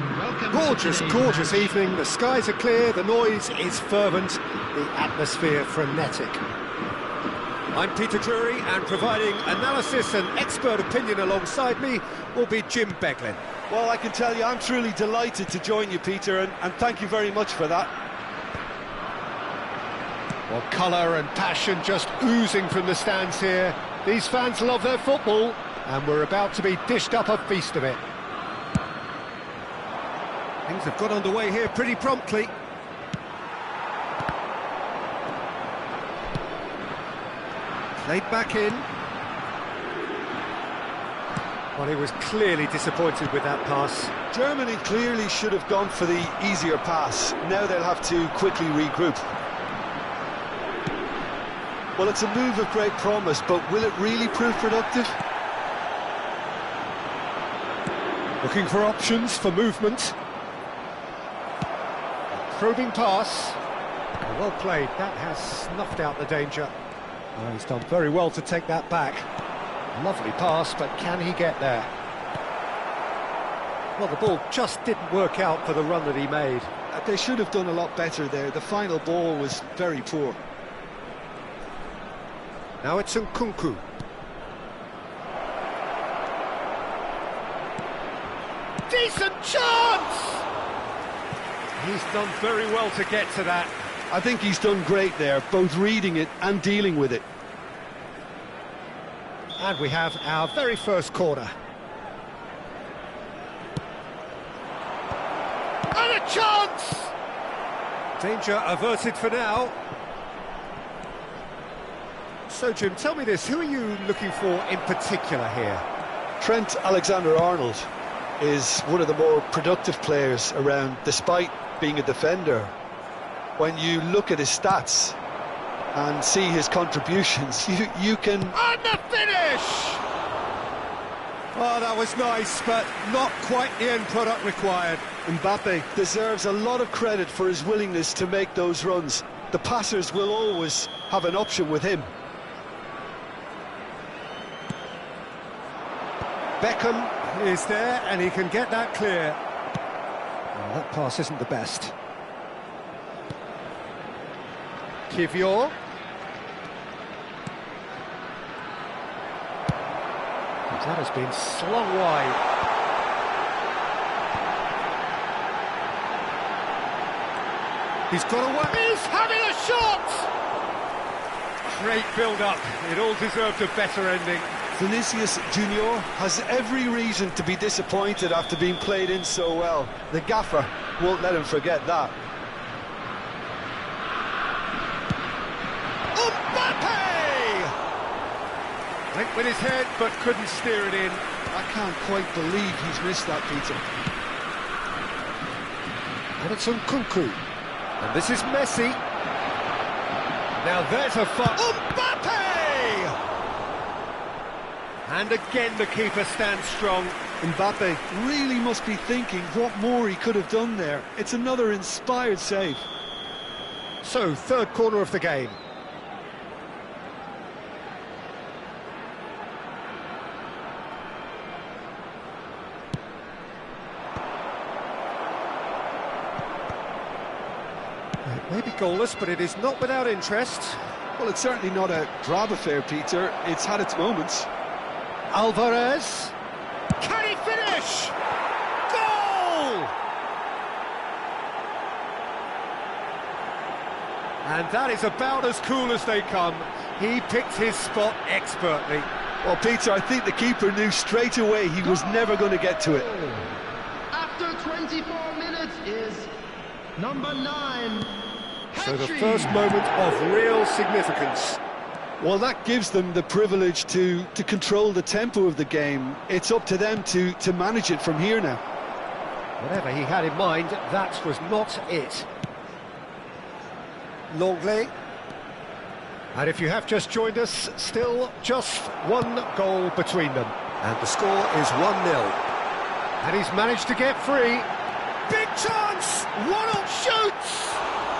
Gorgeous, gorgeous evening. The skies are clear, the noise is fervent, the atmosphere frenetic. I'm Peter Drury, and providing analysis and expert opinion alongside me will be Jim Beglin. Well, I can tell you I'm truly delighted to join you, Peter, and thank you very much for that. Well, colour and passion just oozing from the stands here. These fans love their football, and we're about to be dished up a feast of it. Things have got underway here pretty promptly. Played back in. Well, he was clearly disappointed with that pass. Germany clearly should have gone for the easier pass. Now they'll have to quickly regroup. Well, it's a move of great promise, but will it really prove productive? Looking for options for movement. Probing pass. Well played, that has snuffed out the danger. Oh, he's done very well to take that back. Lovely pass, but can he get there? Well, the ball just didn't work out for the run that he made. They should have done a lot better there. The final ball was very poor. Now it's Nkunku. Decent chance! He's done very well to get to that. I think he's done great there, both reading it and dealing with it. And we have our very first corner. And a chance! Danger averted for now. So, Jim, tell me this, who are you looking for in particular here? Trent Alexander-Arnold is one of the more productive players around, despite being a defender. When you look at his stats and see his contributions, you can... And the finish! Oh, that was nice, but not quite the end product required. Mbappe deserves a lot of credit for his willingness to make those runs. The passers will always have an option with him. Beckham is there, and he can get that clear. Well, that pass isn't the best. Kivior. That has been slung wide. He's got away. He's having a shot! Great build-up. It all deserved a better ending. Vinicius Junior has every reason to be disappointed after being played in so well. The gaffer won't let him forget that. Mbappe! Went with his head, but couldn't steer it in. I can't quite believe he's missed that, Peter. And it's Nkunku. And this is Messi. Now there's a fun... Mbappe! And again the keeper stands strong. Mbappe really must be thinking what more he could have done there. It's another inspired save. So, third corner of the game. It may be goalless, but it is not without interest. Well, it's certainly not a drab affair, Peter. It's had its moments. Alvarez. Can he finish? Goal! And that is about as cool as they come. He picked his spot expertly. Well, Peter, I think the keeper knew straight away he was never going to get to it. After 24 minutes is number 9. So the first moment of real significance. Well, that gives them the privilege to control the tempo of the game. It's up to them to manage it from here now. Whatever he had in mind, that was not it. Longley. And if you have just joined us, still just one goal between them. And the score is 1-0. And he's managed to get free. Big chance! Waddle shoots!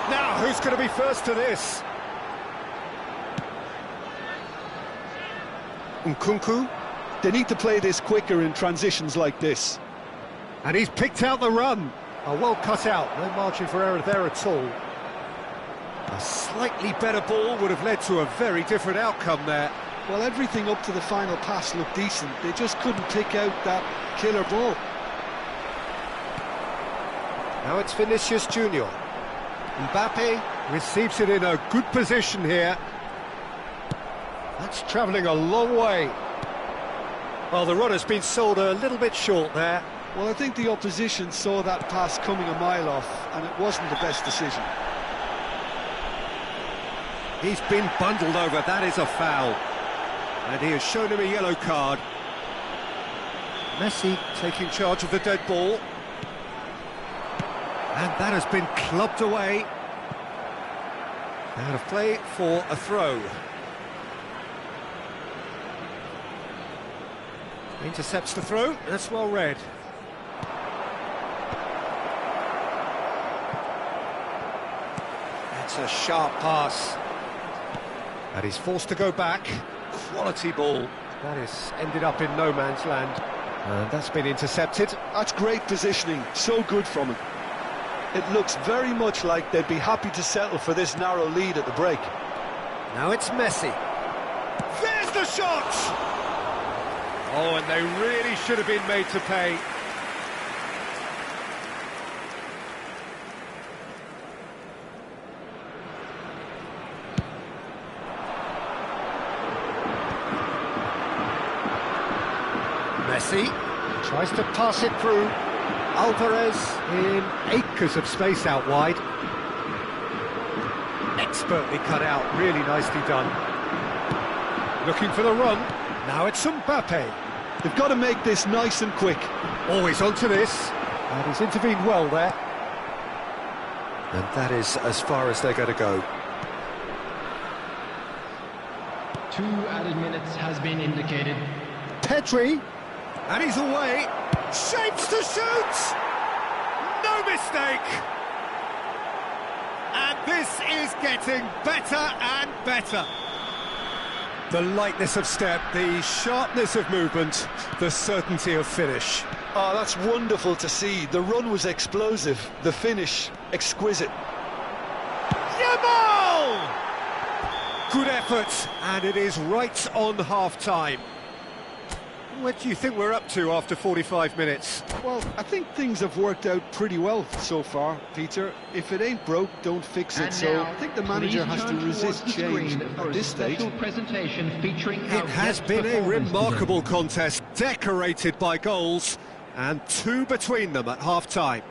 Now, who's going to be first to this? Nkunku. They need to play this quicker in transitions like this. And he's picked out the run. Oh, well cut out, no margin for error there at all. A slightly better ball would have led to a very different outcome there. Well, everything up to the final pass looked decent. They just couldn't pick out that killer ball. Now it's Vinicius Junior. Mbappe receives it in a good position here. That's travelling a long way. Well, the runner's been sold a little bit short there. Well, I think the opposition saw that pass coming a mile off, and it wasn't the best decision. He's been bundled over, that is a foul. And he has shown him a yellow card. Messi taking charge of the dead ball. And that has been clubbed away. Out of play for a throw. Intercepts the throw, that's well read. It's a sharp pass. And he's forced to go back. Quality ball. That is ended up in no man's land. And that's been intercepted. That's great positioning, so good from him. It looks very much like they'd be happy to settle for this narrow lead at the break. Now it's Messi. There's the shot! Oh, and they really should have been made to pay. Messi tries to pass it through. Alvarez in acres of space out wide. Expertly cut out, really nicely done. Looking for the run. Now it's Mbappe. They've got to make this nice and quick. Always onto this. And he's intervened well there. And that is as far as they're going to go. 2 added minutes has been indicated. Pedri. And he's away. Shapes to shoot! No mistake! And this is getting better and better. The lightness of step, the sharpness of movement, the certainty of finish. Oh, that's wonderful to see. The run was explosive, the finish exquisite. Yamal! Good effort, and it is right on half-time. What do you think we're up to after 45 minutes? Well, I think things have worked out pretty well so far, Peter. If it ain't broke, don't fix it. So I think the manager has to resist change at this stage. It has been a remarkable contest, decorated by goals, and 2 between them at half-time.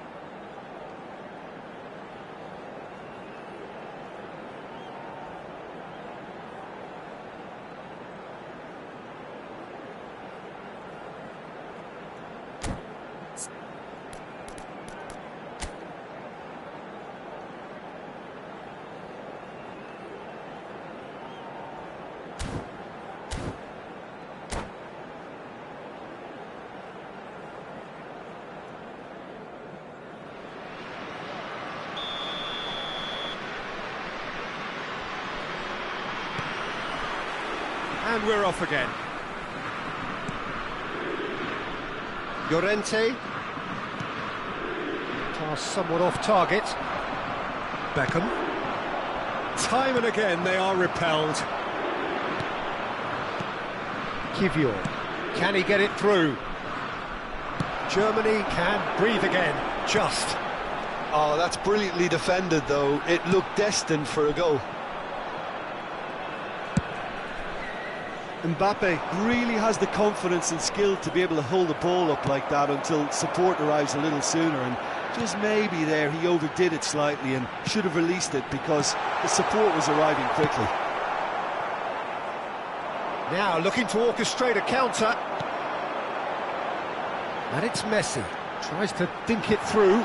And we're off again. Llorente. Pass somewhat off target. Beckham. Time and again they are repelled. Kivior. Can he get it through? Germany can breathe again. Just. Oh, that's brilliantly defended, though. It looked destined for a goal. Mbappe really has the confidence and skill to be able to hold the ball up like that until support arrives a little sooner, and just maybe there he overdid it slightly and should have released it because the support was arriving quickly. Now looking to orchestrate a counter. And it's Messi. Tries to dink it through.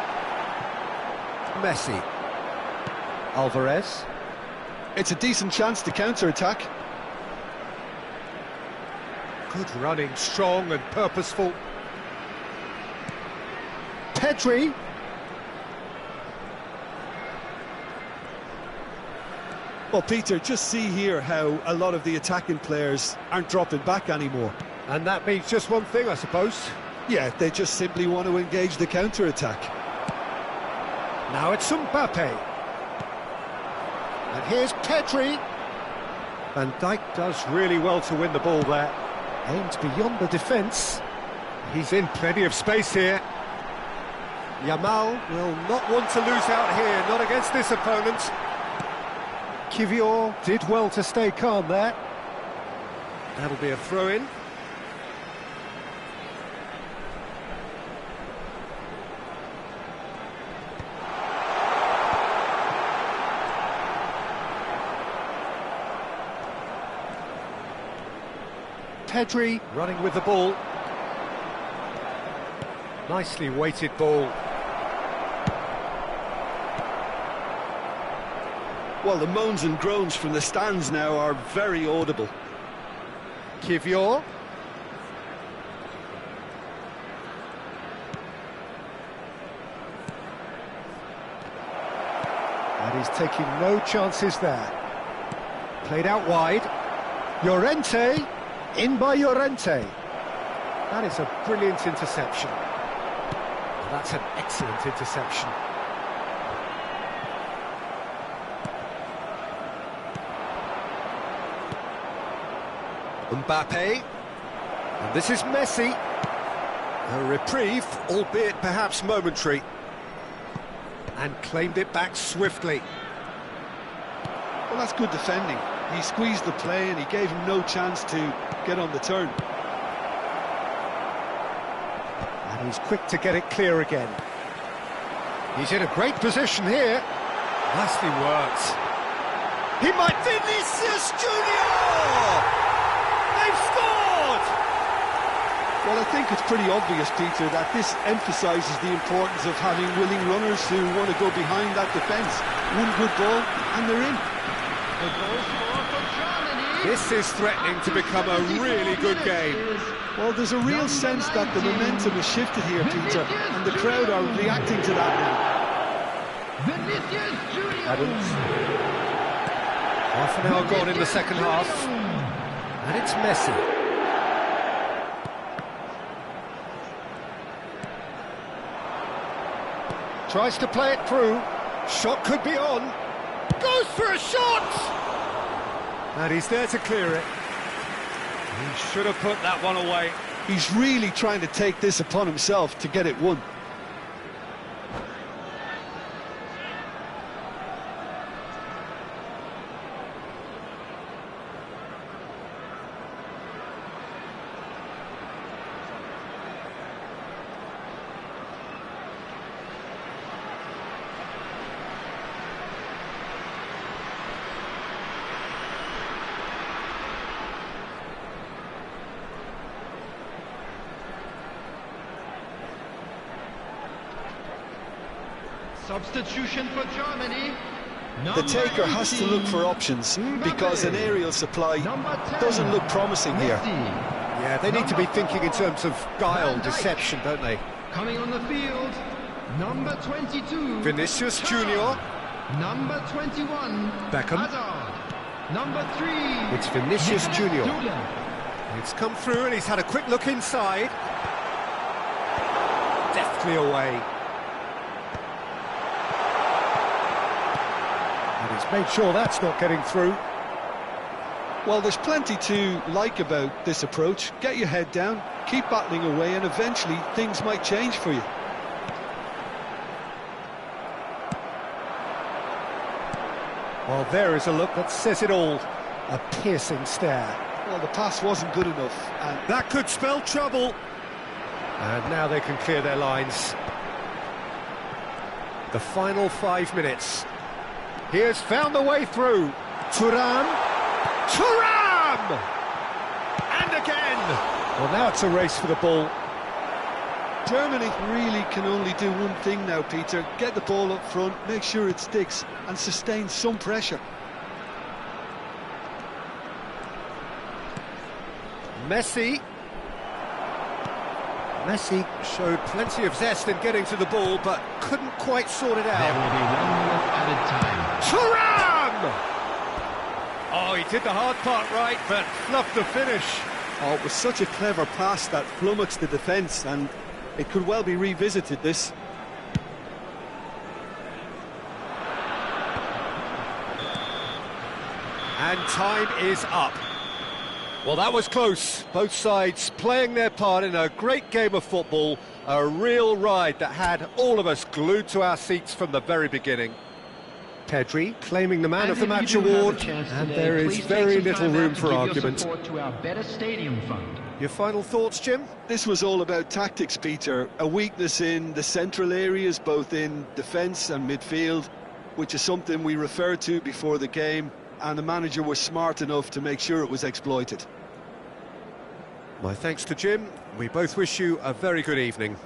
Messi. Alvarez. It's a decent chance to counter-attack. Good running, strong and purposeful. Pedri. Well, Peter, just see here how a lot of the attacking players aren't dropping back anymore. And that means just one thing, I suppose. Yeah, they just simply want to engage the counter-attack. Now it's Mbappe. And here's Pedri. Van Dijk does really well to win the ball there. Aims beyond the defence. He's in plenty of space here. Yamal will not want to lose out here, not against this opponent. Kivior did well to stay calm there. That'll be a throw-in. Pedri running with the ball. Nicely weighted ball. Well, the moans and groans from the stands now are very audible. Kivior. And he's taking no chances there. Played out wide. Llorente. In by Llorente. That is a brilliant interception. That's an excellent interception. Mbappe. And this is Messi. A reprieve, albeit perhaps momentary. And claimed it back swiftly. Well, that's good defending. He squeezed the play and he gave him no chance to get on the turn. And he's quick to get it clear again. He's in a great position here. Nicely worked. He might... Vinicius Junior! They've scored! Well, I think it's pretty obvious, Peter, that this emphasises the importance of having willing runners who want to go behind that defence. One good ball and they're in. This is threatening to become a really good game. Well, there's a real sense that the momentum has shifted here, Peter, and the crowd are reacting to that now. Adams. Half an hour gone in the second half. And it's Messi. Tries to play it through. Shot could be on. Goes for a shot! And he's there to clear it. He should have put that one away. He's really trying to take this upon himself to get it won. Substitution for Germany. The taker has to look for options because an aerial supply doesn't look promising here. Yeah, they need to be thinking in terms of guile, deception, don't they? Coming on the field, number 22. Vinicius Junior. Number 21. Beckham. Hazard. Number 3. It's Vinicius Junior. It's come through and he's had a quick look inside. Deftly away. And he's made sure that's not getting through. Well, there's plenty to like about this approach. Get your head down, keep battling away, and eventually things might change for you. Well, there is a look that says it all. A piercing stare. Well, the pass wasn't good enough, and that could spell trouble. And now they can clear their lines. The final 5 minutes. He has found the way through. Thuram. Thuram! And again! Well, now it's a race for the ball. Germany really can only do one thing now, Peter. Get the ball up front, make sure it sticks, and sustain some pressure. Messi. Messi showed plenty of zest in getting to the ball, but couldn't quite sort it out. There will be 1 minute added time. Thuram! Oh, he did the hard part right, but fluffed the finish. Oh, it was such a clever pass that flummoxed the defence, and it could well be revisited, this. And time is up. Well, that was close. Both sides playing their part in a great game of football, a real ride that had all of us glued to our seats from the very beginning. Pedri claiming the Man of the Match award, and there is very little room for argument. To our better stadium fund. Your final thoughts, Jim? This was all about tactics, Peter. A weakness in the central areas, both in defence and midfield, which is something we referred to before the game, and the manager was smart enough to make sure it was exploited. My thanks to Jim. We both wish you a very good evening.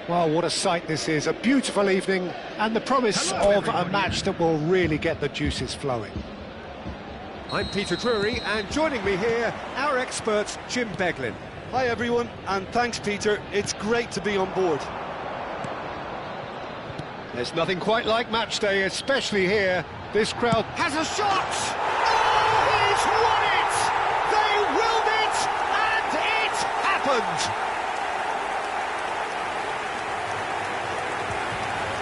Well, what a sight this is. A beautiful evening and the promise of a match that will really get the juices flowing. I'm Peter Drury, and joining me here, our expert, Jim Beglin. Hi everyone, and thanks Peter. It's great to be on board. There's nothing quite like match day, especially here. This crowd has a shot! Oh, he's won it! They willed it, and it happened!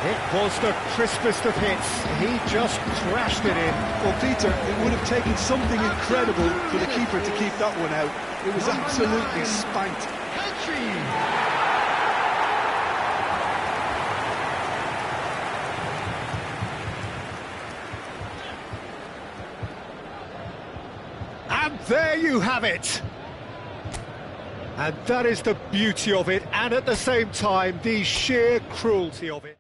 It was the crispest of hits. He just crashed it in. Well, Peter, it would have taken something incredible for the keeper to keep that one out. It was absolutely spanked. And there you have it. And that is the beauty of it, and at the same time, the sheer cruelty of it.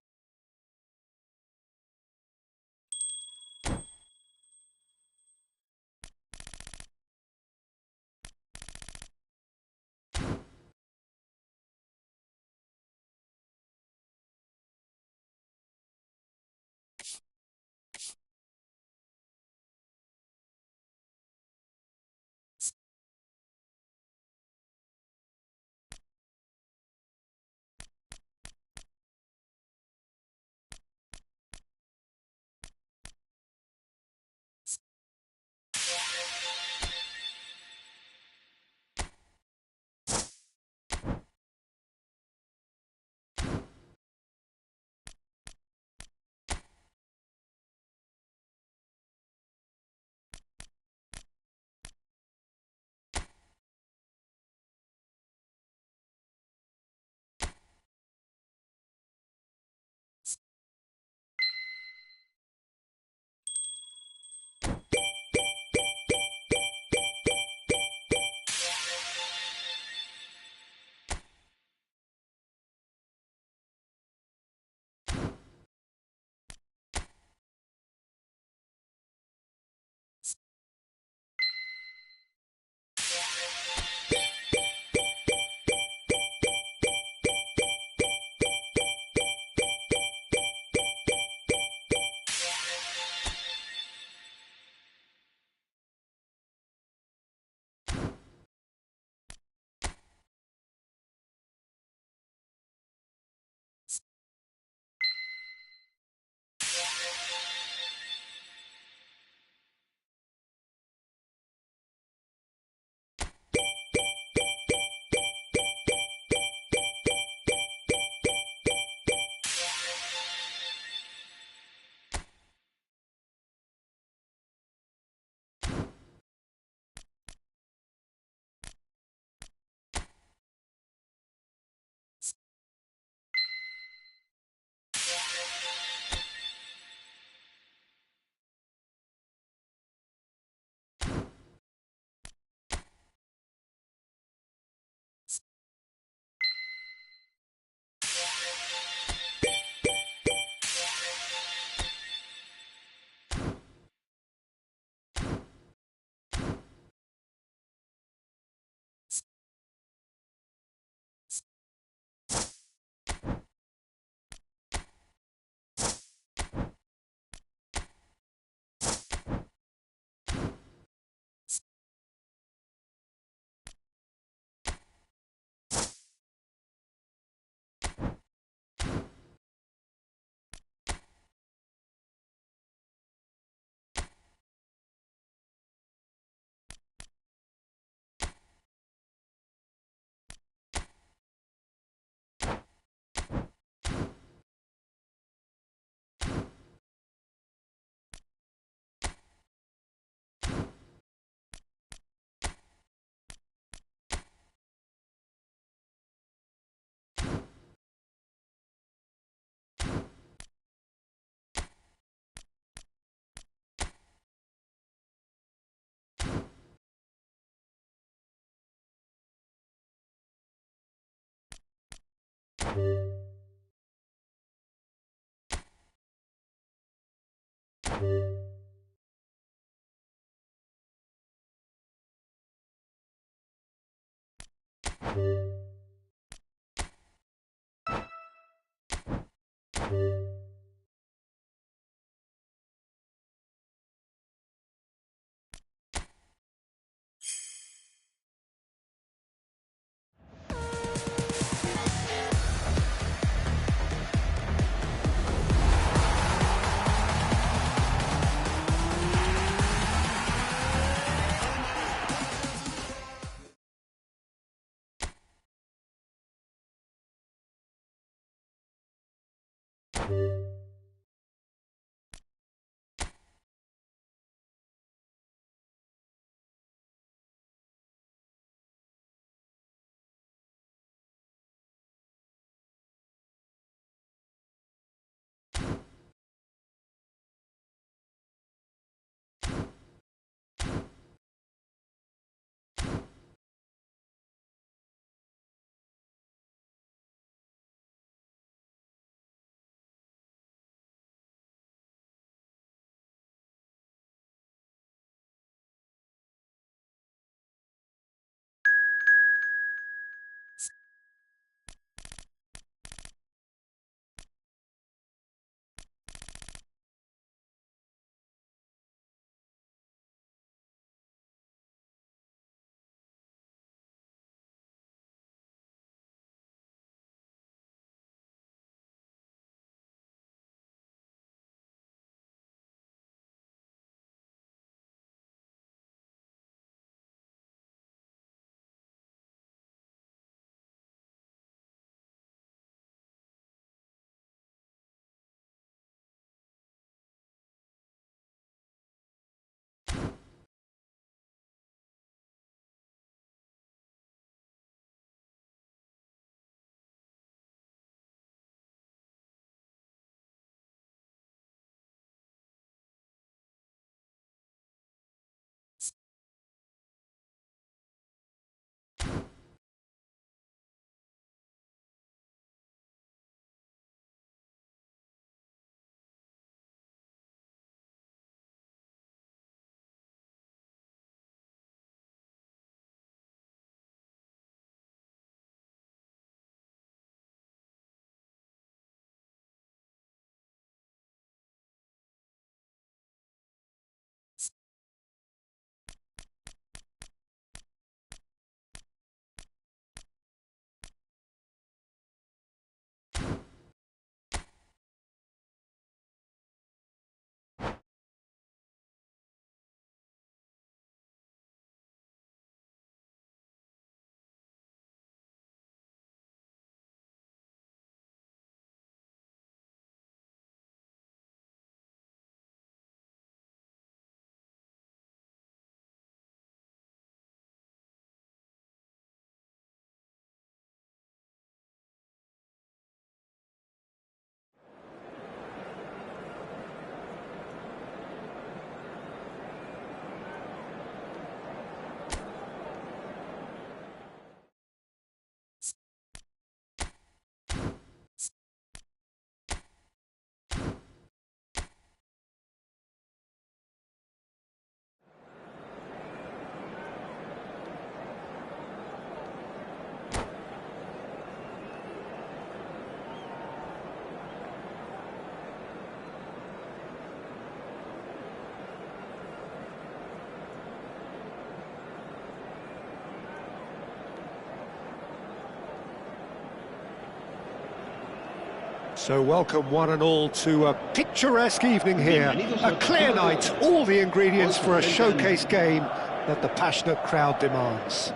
So welcome one and all to a picturesque evening here, a clear night, all the ingredients for a showcase game that the passionate crowd demands.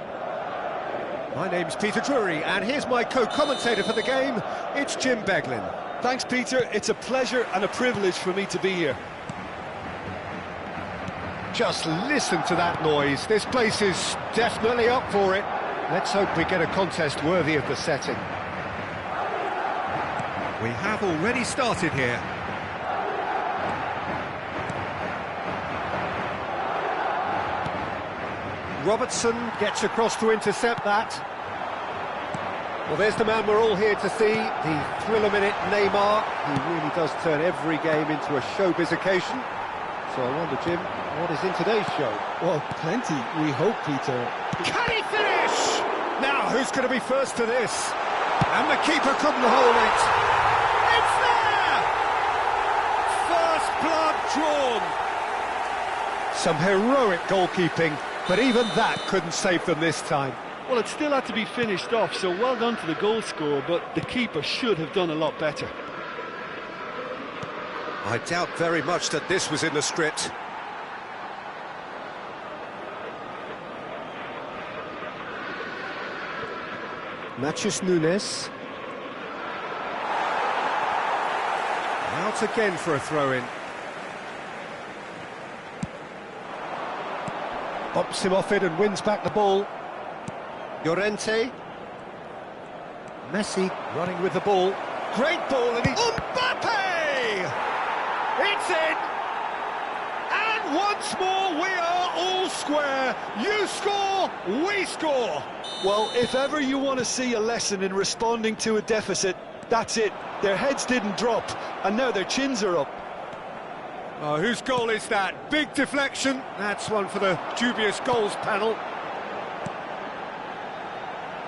My name's Peter Drury, and here's my co-commentator for the game, it's Jim Beglin. Thanks, Peter. It's a pleasure and a privilege for me to be here. Just listen to that noise, this place is definitely up for it. Let's hope we get a contest worthy of the setting. We have already started here. Robertson gets across to intercept that. Well, there's the man we're all here to see, the thriller-minute Neymar. He really does turn every game into a showbiz occasion. So I wonder, Jim, what is in today's show? Well, plenty, we hope, Peter. Can he finish? Now, who's going to be first to this? And the keeper couldn't hold it. It's there! First blood drawn. Some heroic goalkeeping, but even that couldn't save them this time. Well, it still had to be finished off, so well done to the goal scorer, but the keeper should have done a lot better. I doubt very much that this was in the script. Matheus Nunes. Once again for a throw-in. Bops him off it and wins back the ball. Llorente. Messi running with the ball. Great ball, and Mbappe! It's in! And once more we are all square. You score, we score. Well, if ever you want to see a lesson in responding to a deficit, that's it. Their heads didn't drop, and now their chins are up. Oh, whose goal is that? Big deflection. That's one for the dubious goals panel.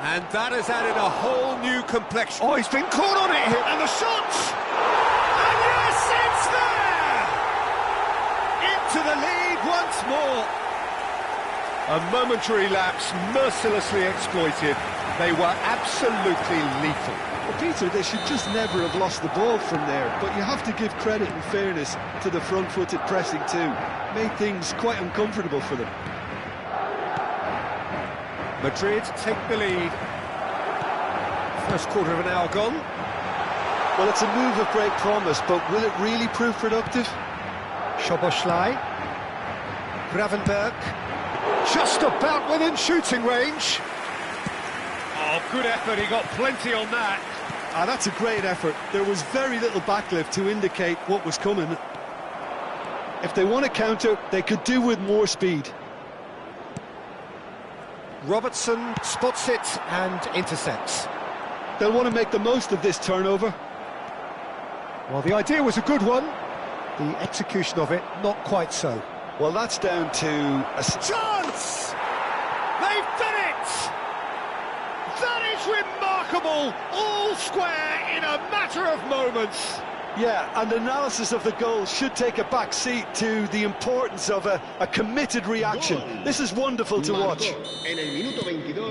And that has added a whole new complexion. Oh, he's been caught on it here. And the shot! And yes, it's there! Into the lead once more. A momentary lapse, mercilessly exploited. They were absolutely lethal. Well, Peter, they should just never have lost the ball from there, but you have to give credit and fairness to the front-footed pressing too. Made things quite uncomfortable for them. Madrid take the lead. First quarter of an hour gone. Well, it's a move of great promise, but will it really prove productive? Szoboszlai. Gravenberg. Just about within shooting range. Oh, good effort, he got plenty on that. Ah, that's a great effort. There was very little backlift to indicate what was coming. If they want to counter, they could do with more speed. Robertson spots it and intercepts. They'll want to make the most of this turnover. Well, the idea was a good one. The execution of it, not quite so. Well, that's down to a chance! They've done it! That is remarkable! All square in a matter of moments. Yeah, and analysis of the goal should take a back seat to the importance of a committed reaction. This is wonderful to watch.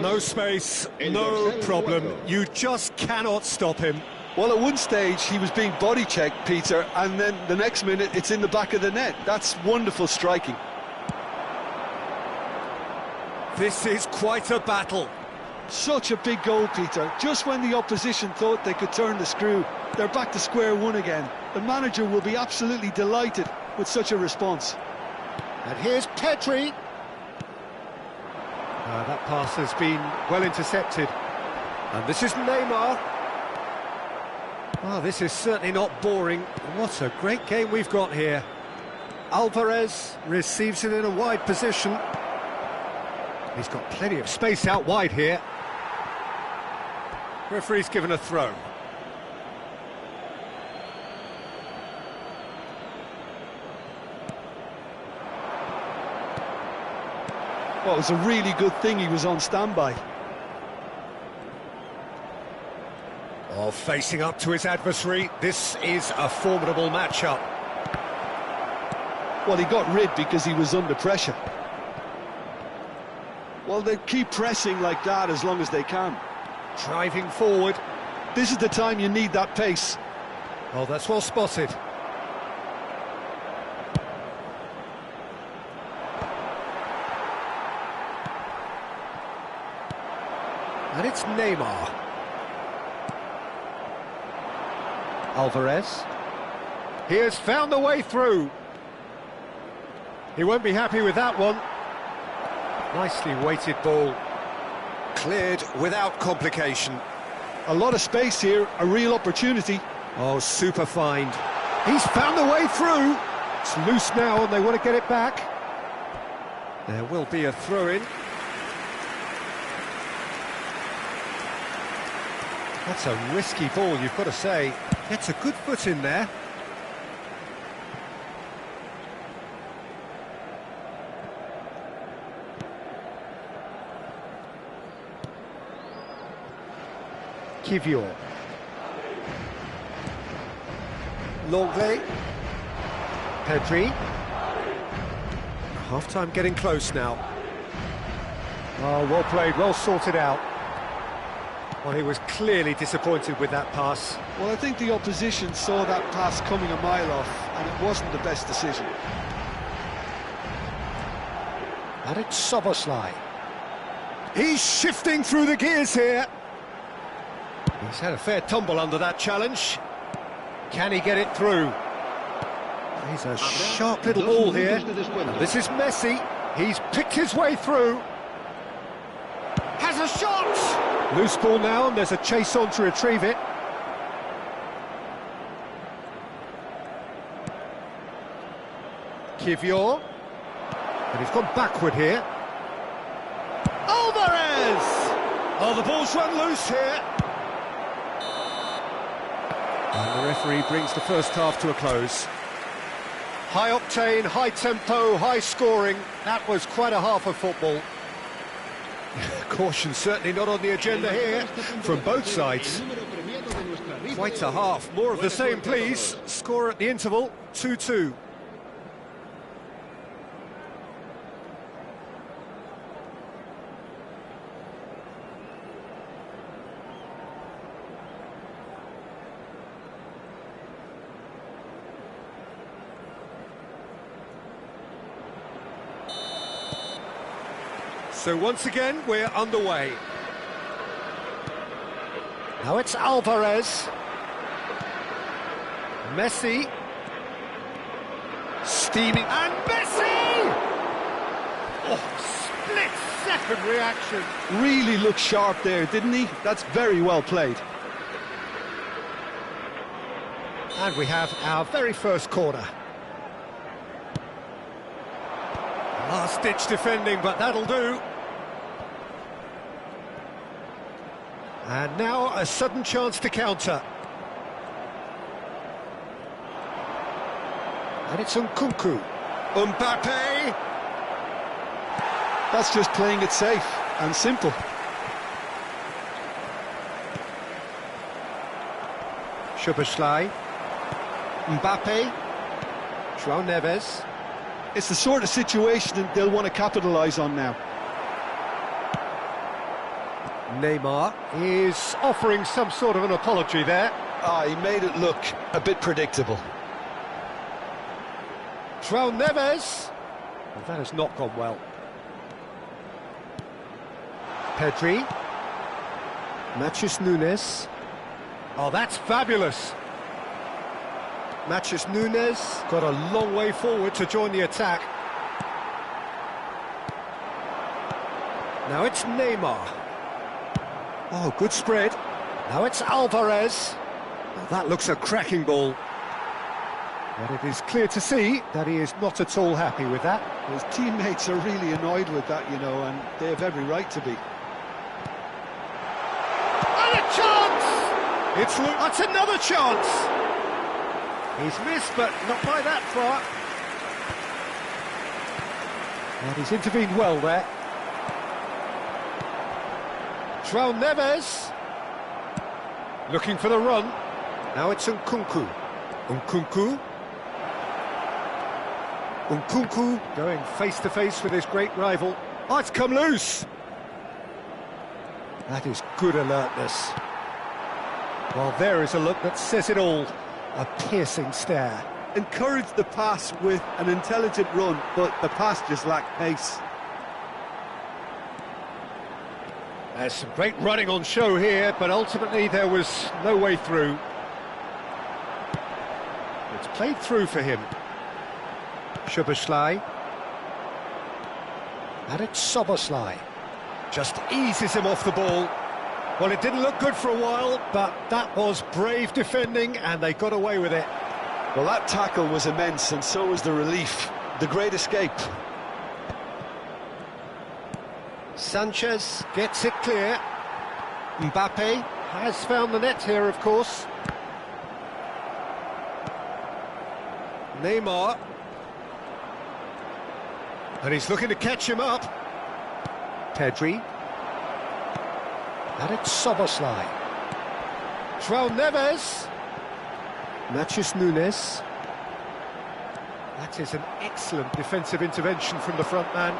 No space, no problem. You just cannot stop him. Well, at one stage he was being body checked, Peter, and then the next minute it's in the back of the net. That's wonderful striking. This is quite a battle. Such a big goal, Peter. Just when the opposition thought they could turn the screw, they're back to square one again. The manager will be absolutely delighted with such a response. And here's Pedri. That pass has been well intercepted. And this is Neymar. Oh, this is certainly not boring. What a great game we've got here. Alvarez receives it in a wide position. He's got plenty of space out wide here. Referee's given a throw. Well, it was a really good thing he was on standby. Oh, facing up to his adversary, this is a formidable matchup. Well, he got rid because he was under pressure. Well, they keep pressing like that as long as they can. Driving forward. This is the time you need that pace. Oh, that's well spotted. And it's Neymar. Alvarez. He has found the way through. He won't be happy with that one. Nicely weighted ball. Cleared without complication. A lot of space here, a real opportunity. Oh, super find. He's found the way through. It's loose now and they want to get it back. There will be a throw-in. That's a risky ball, you've got to say. Gets a good foot in there. Kivior. Longley. Pedri. Half-time getting close now. Oh, well played, well sorted out. Well, he was clearly disappointed with that pass. Well, I think the opposition saw that pass coming a mile off, and it wasn't the best decision. And it's Szoboszlai. He's shifting through the gears here. He's had a fair tumble under that challenge. Can he get it through? He's a sharp little ball here. And this is Messi. He's picked his way through. Has a shot! Loose ball now, and there's a chase on to retrieve it. Kivior. And he's gone backward here. Alvarez! Oh, the ball's run loose here. And the referee brings the first half to a close. High octane, high tempo, high scoring. That was quite a half of football. Caution certainly not on the agenda here from both sides. Quite a half. More of the same, please. Score at the interval, 2-2. So once again, we're underway. Now it's Alvarez. Messi. Steaming. And Messi! Oh, split-second reaction. Really looked sharp there, didn't he? That's very well played. And we have our very first corner. Last-ditch defending, but that'll do. And now a sudden chance to counter. And it's Nkunku. Mbappe! That's just playing it safe and simple. Szoboszlai. Mbappe. João Neves. It's the sort of situation that they'll want to capitalise on now. Neymar is offering some sort of an apology there. He made it look a bit predictable. João Neves. Well, that has not gone well. Pedri. Matheus Nunes. Oh, that's fabulous. Matheus Nunes got a long way forward to join the attack. Now it's Neymar. Oh, good spread. Now it's Alvarez. Well, that looks a cracking ball. But it is clear to see that he is not at all happy with that. His teammates are really annoyed with that, you know, and they have every right to be. And a chance! That's another chance! He's missed, but not by that far. And he's intervened well there. João Neves. Looking for the run. Now it's Nkunku. Nkunku. Nkunku going face-to-face with his great rival. Oh, it's come loose! That is good alertness. Well, there is a look that says it all. A piercing stare. Encouraged the pass with an intelligent run, but the pass just lacked pace. There's some great running on show here, but ultimately there was no way through. It's played through for him. Szoboszlai. And it's Szoboszlai. Just eases him off the ball. Well, it didn't look good for a while, but that was brave defending, and they got away with it. Well, that tackle was immense, and so was the relief. The great escape. Sanchez gets it clear. Mbappe has found the net here, of course. Neymar. And he's looking to catch him up. Pedri. And it's Szoboszlai. João Neves. Matheus Nunes. That is an excellent defensive intervention from the front man.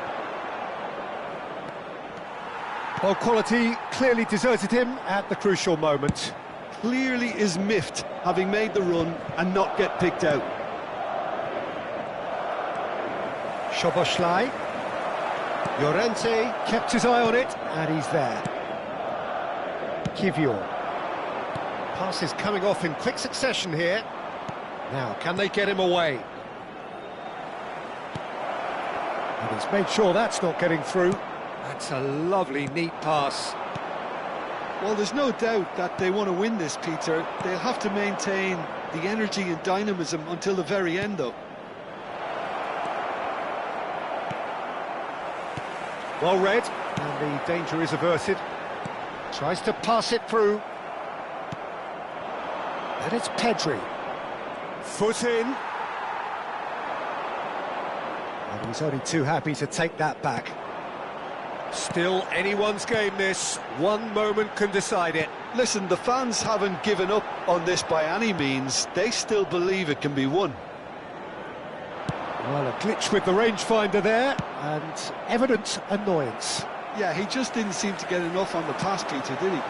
Well, quality clearly deserted him at the crucial moment. Clearly is miffed, having made the run and not get picked out. Szoboszlai. Llorente kept his eye on it, and he's there. Kivior. Passes coming off in quick succession here. Now, can they get him away? And he's made sure that's not getting through. That's a lovely, neat pass. Well, there's no doubt that they want to win this, Peter. They'll have to maintain the energy and dynamism until the very end, though. Well read, and the danger is averted. Tries to pass it through. And it's Pedri. Foot in. And he's only too happy to take that back. Still anyone's game this. One moment can decide it. Listen, the fans haven't given up on this by any means. They still believe it can be won. Well, a glitch with the rangefinder there, and evident annoyance. Yeah, he just didn't seem to get enough on the pass, Peter, did he?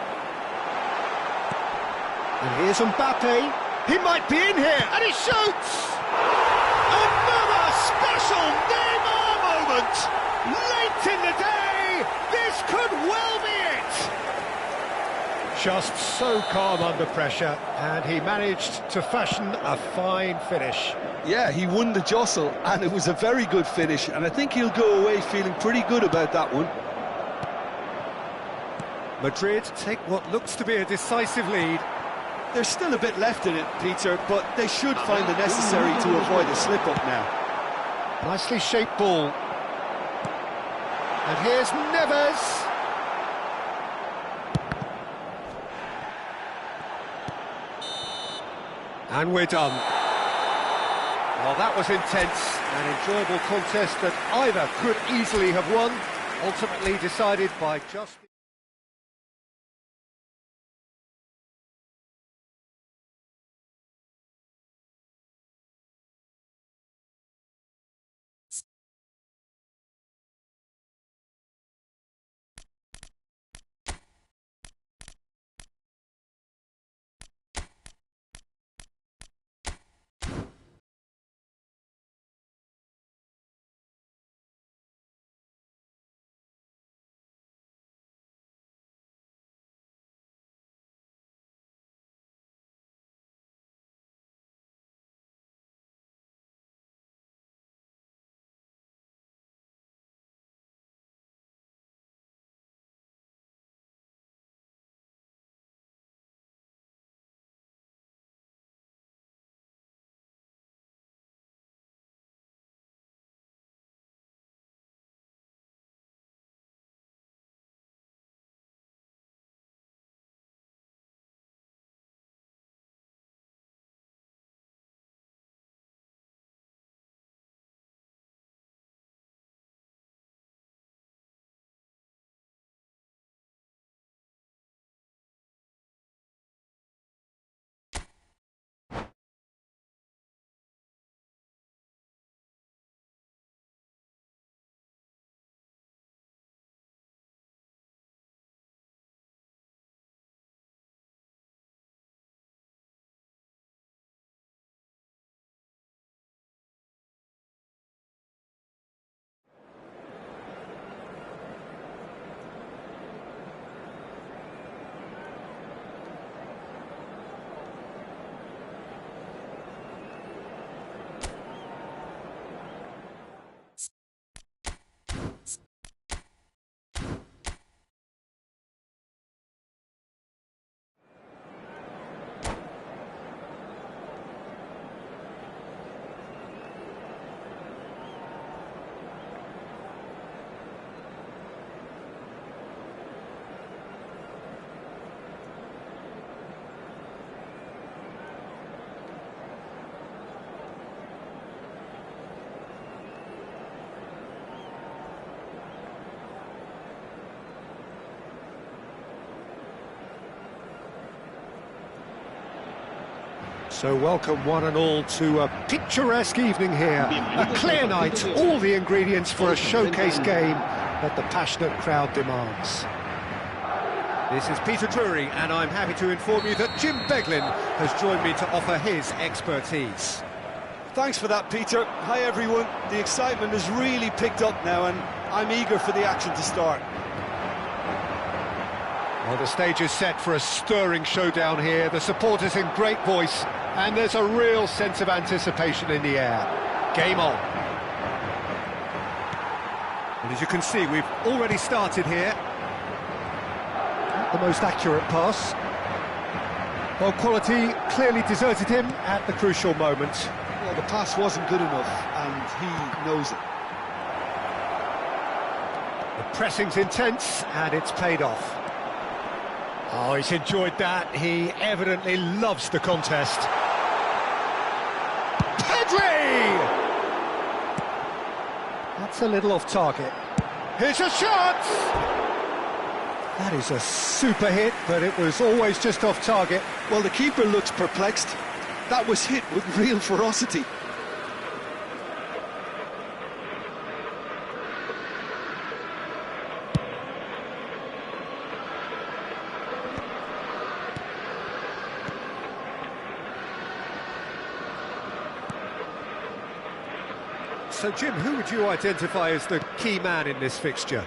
And here's Mbappe. He might be in here, and he shoots! Another special Neymar moment! Late in the day, this could well be it! Just so calm under pressure, and he managed to fashion a fine finish. Yeah, he won the jostle, and it was a very good finish, and I think he'll go away feeling pretty good about that one. Madrid take what looks to be a decisive lead. There's still a bit left in it, Peter, but they should find the necessary to avoid a slip-up now. Nicely shaped ball. And here's Neves. And we're done. Well, that was intense, an enjoyable contest that either could easily have won, ultimately decided by just... So welcome one and all to a picturesque evening here, a clear night, all the ingredients for a showcase game that the passionate crowd demands. This is Peter Drury, and I'm happy to inform you that Jim Beglin has joined me to offer his expertise. Thanks for that, Peter. Hi, everyone. The excitement has really picked up now, and I'm eager for the action to start. Well, the stage is set for a stirring showdown here. The supporters in great voice, and there's a real sense of anticipation in the air. Game on. And as you can see, we've already started here. Not the most accurate pass. Well, quality clearly deserted him at the crucial moment. Well, the pass wasn't good enough, and he knows it. The pressing's intense, and it's paid off. Oh, he's enjoyed that. He evidently loves the contest. Pedri! That's a little off target. Here's a shot! That is a super hit, but it was always just off target. Well, the keeper looks perplexed. That was hit with real ferocity. So, Jim, who would you identify as the key man in this fixture?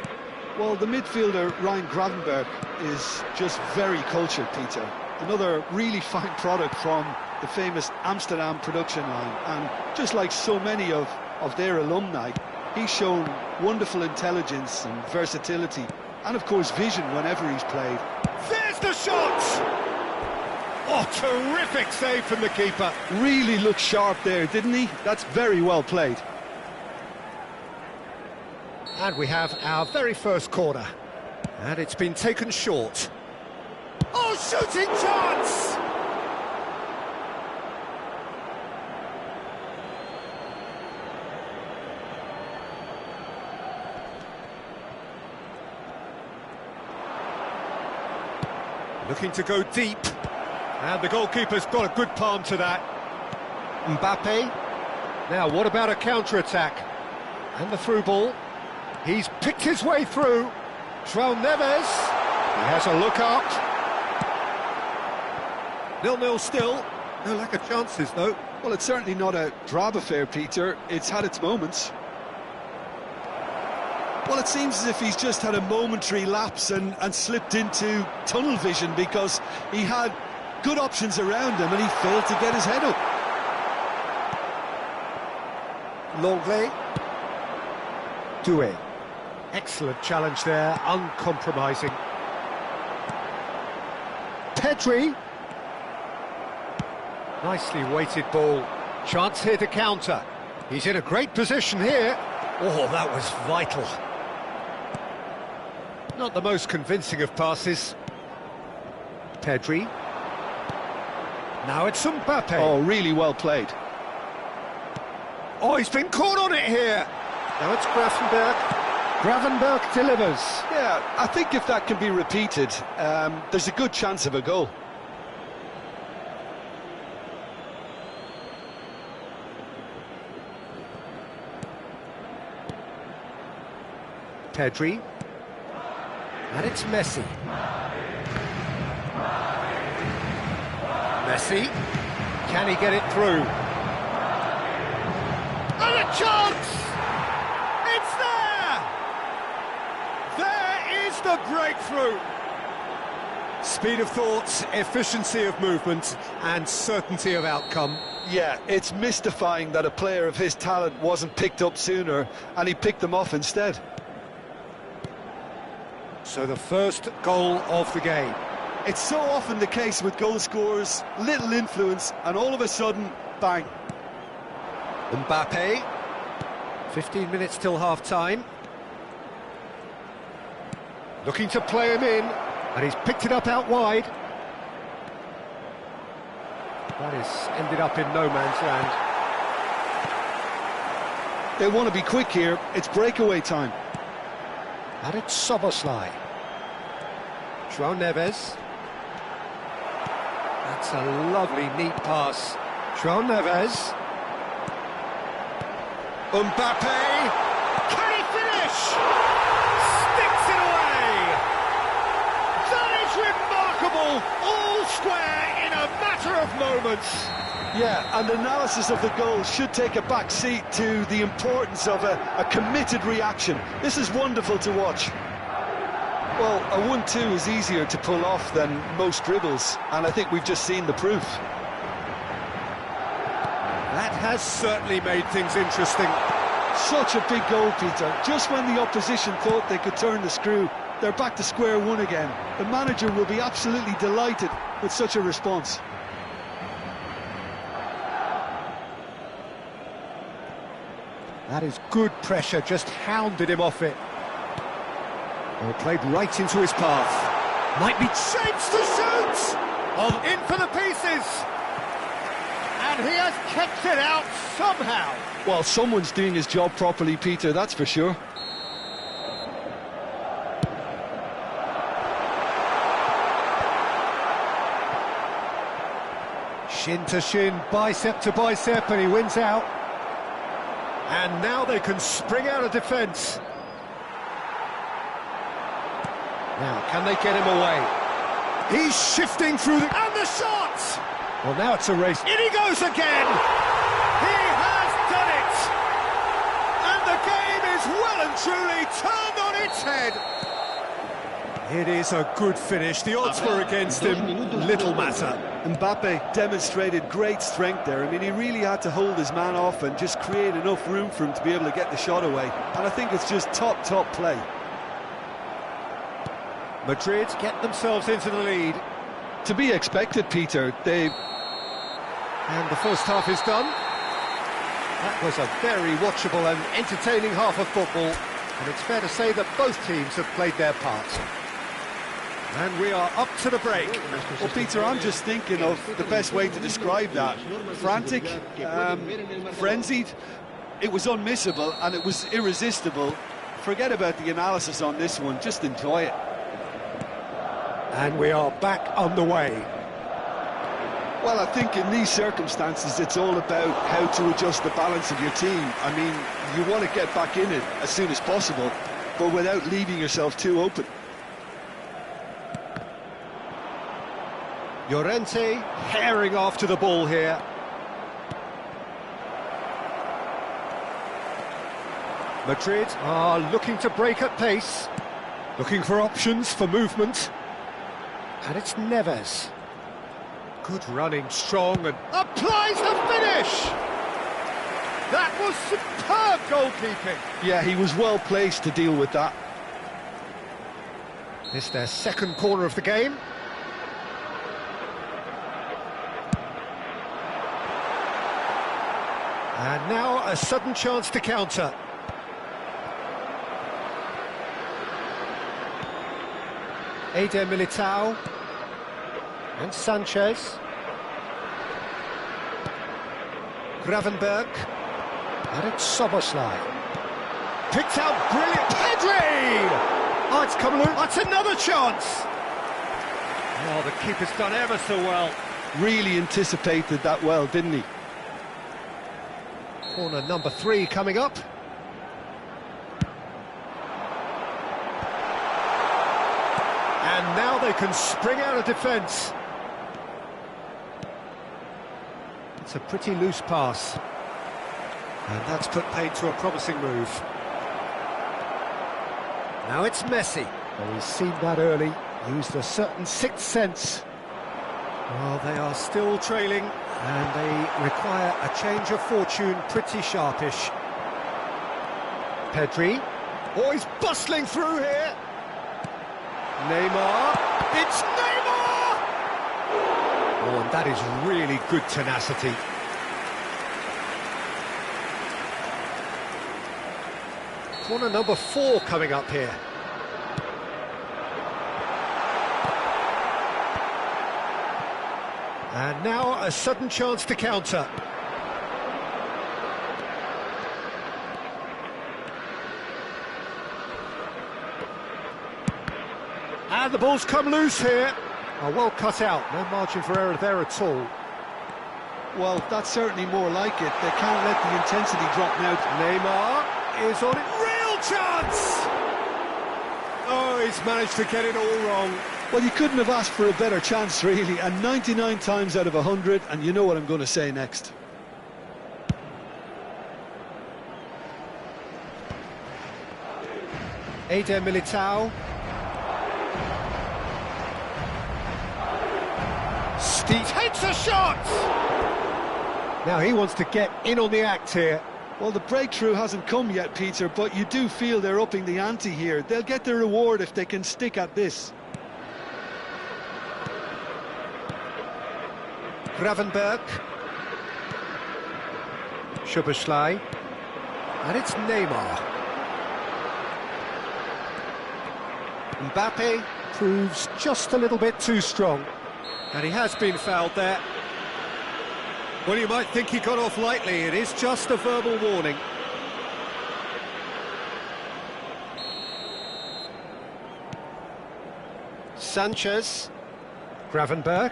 Well, the midfielder, Ryan Gravenberch, is just very cultured, Peter. Another really fine product from the famous Amsterdam production line. And just like so many of their alumni, he's shown wonderful intelligence and versatility. And, of course, vision whenever he's played. There's the shot! Oh, terrific save from the keeper. Really looked sharp there, didn't he? That's very well played. And we have our very first corner. And it's been taken short. Oh, shooting chance! Looking to go deep. And the goalkeeper's got a good palm to that. Mbappe. Now, what about a counter-attack? And the through ball. He's picked his way through. João Neves. He has a look up. 0-0 still. No lack of chances, though. Well, it's certainly not a drab affair, Peter. It's had its moments. Well, it seems as if he's just had a momentary lapse and slipped into tunnel vision because he had good options around him and he failed to get his head up. Longley. Doué. Excellent challenge there, uncompromising. Pedri. Nicely weighted ball. Chance here to counter. He's in a great position here. Oh, that was vital. Not the most convincing of passes. Pedri. Now it's Mbappe. Oh, really well played. Oh, he's been caught on it here. Now it's Gravenberch. Gravenberch delivers. Yeah, I think if that can be repeated, there's a good chance of a goal. Pedri. And it's Messi. Messi. Can he get it through? And a chance! It's there! There is the breakthrough! Speed of thought, efficiency of movement, and certainty of outcome. Yeah, it's mystifying that a player of his talent wasn't picked up sooner, and he picked them off instead. So the first goal of the game. It's so often the case with goal scorers, little influence, and all of a sudden, bang. Mbappe. 15 minutes till half-time. Looking to play him in, and he's picked it up out wide. That is ended up in no man's land. They want to be quick here, it's breakaway time. And it's Szoboszlai. João Neves. That's a lovely, neat pass. João Neves. Mbappe. Can he finish? Sticks it away. That is remarkable. All square in a matter of moments. Yeah, and analysis of the goal should take a back seat to the importance of a committed reaction. This is wonderful to watch. Well, a 1-2 is easier to pull off than most dribbles, and I think we've just seen the proof. That has certainly made things interesting. Such a big goal, Peter. Just when the opposition thought they could turn the screw, they're back to square one again. The manager will be absolutely delighted with such a response. That is good pressure, just hounded him off it. Well, played right into his path. Might be chance to shoot! Oh, in for the pieces! And he has kept it out somehow. Well, someone's doing his job properly, Peter, that's for sure. Shin to shin, bicep to bicep, and he wins out. And now they can spring out of defence. Now, can they get him away? He's shifting through the... And the shot! Well, now it's a race. In he goes again! He has done it! And the game is well and truly turned on its head. It is a good finish. The odds were against him. Little matter. Mbappe demonstrated great strength there. I mean, he really had to hold his man off and just create enough room for him to be able to get the shot away. And I think it's just top play. Madrid get themselves into the lead. To be expected, Peter. And the first half is done. That was a very watchable and entertaining half of football. And it's fair to say that both teams have played their part. And we are up to the break. Well, Peter, I'm just thinking of the best way to describe that. Frantic, frenzied. It was unmissable and it was irresistible. Forget about the analysis on this one, just enjoy it. And we are back underway. Well, I think in these circumstances, it's all about how to adjust the balance of your team. I mean, you want to get back in it as soon as possible, but without leaving yourself too open. Llorente herring after the ball here. Madrid are looking to break at pace, looking for options for movement. And it's Neves. Good running, strong, and applies the finish! That was superb goalkeeping. Yeah, he was well placed to deal with that. It's their second corner of the game. And now a sudden chance to counter. Eder Militao and Sanchez. Gravenberg. And it's Soboslai. Picked out brilliant. Pedri! Oh, it's come loose. That's another chance. Oh, the keeper's done ever so well. Really anticipated that well, didn't he? Corner number 3 coming up. And now they can spring out of defence. It's a pretty loose pass. And that's put paid to a promising move. Now it's Messi. Well, he's seen that early, used a certain sixth sense. Well, they are still trailing, and they require a change of fortune pretty sharpish. Pedri. Oh, he's bustling through here. Neymar. It's Neymar! Oh, and that is really good tenacity. Corner number 4 coming up here. And now a sudden chance to counter. And the ball's come loose here. Oh, well cut out, no margin for error there at all. Well, that's certainly more like it. They can't let the intensity drop now. Neymar is on it. Real chance! Oh, he's managed to get it all wrong. Well, you couldn't have asked for a better chance, really, and 99 times out of 100, and you know what I'm going to say next. Eder Militao. Steve takes a shot! Now he wants to get in on the act here. Well, the breakthrough hasn't come yet, Peter, but you do feel they're upping the ante here. They'll get their reward if they can stick at this. Gravenberg. Szoboszlai. And it's Neymar. Mbappe proves just a little bit too strong. And he has been fouled there. Well, you might think he got off lightly. It is just a verbal warning. Sanchez. Gravenberg.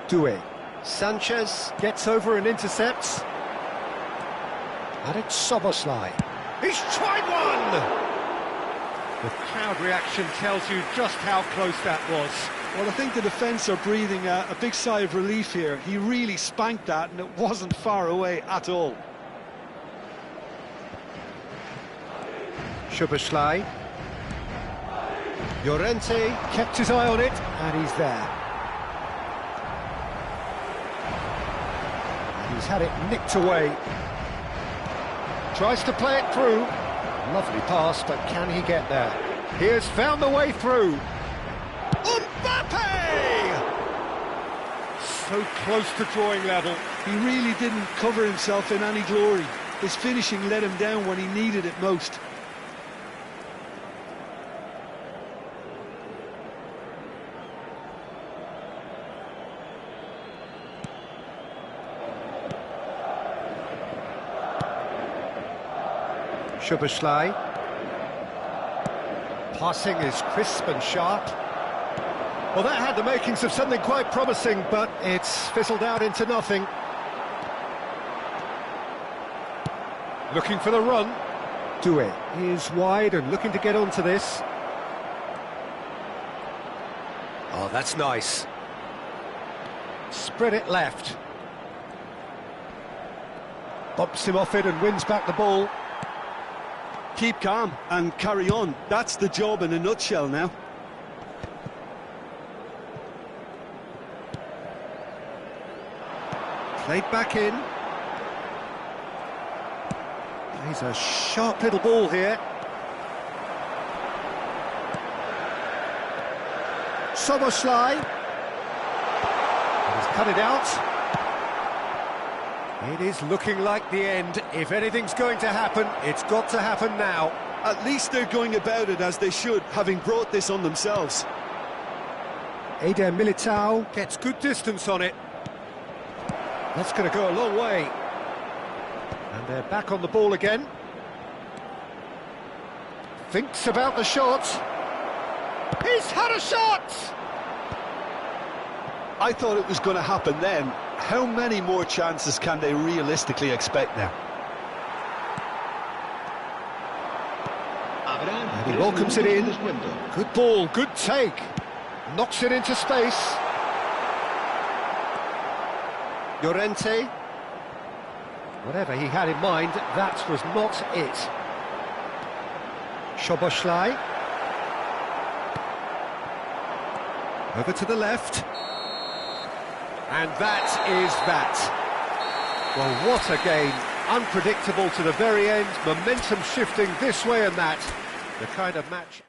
Doué. Sanchez gets over and intercepts. And it's Szoboszlai. He's tried one! The crowd reaction tells you just how close that was. Well, I think the defence are breathing a big sigh of relief here. He really spanked that, and it wasn't far away at all. Szoboszlai. Llorente kept his eye on it, and he's there. He's had it nicked away. Tries to play it through. Lovely pass, but can he get there? He has found the way through. Mbappe! So close to drawing level. He really didn't cover himself in any glory. His finishing let him down when he needed it most. Szoboszlai. Passing is crisp and sharp. Well, that had the makings of something quite promising, but it's fizzled out into nothing. Looking for the run. Doué is wide and looking to get onto this. Oh, that's nice. Spread it left. Bumps him off it and wins back the ball. Keep calm and carry on. That's the job in a nutshell now. Played back in. He's a sharp little ball here. Szoboszlai. He's cut it out. It is looking like the end. If anything's going to happen, it's got to happen now. At least they're going about it as they should, having brought this on themselves. Eder Militao gets good distance on it. That's going to go a long way. And they're back on the ball again. Thinks about the shot. He's had a shot! I thought it was going to happen then. How many more chances can they realistically expect now? And he welcomes it in. Good ball, good take. Knocks it into space. Llorente. Whatever he had in mind, that was not it. Szoboszlai. Over to the left. And that is that. Well, what a game. Unpredictable to the very end. Momentum shifting this way and that. The kind of match...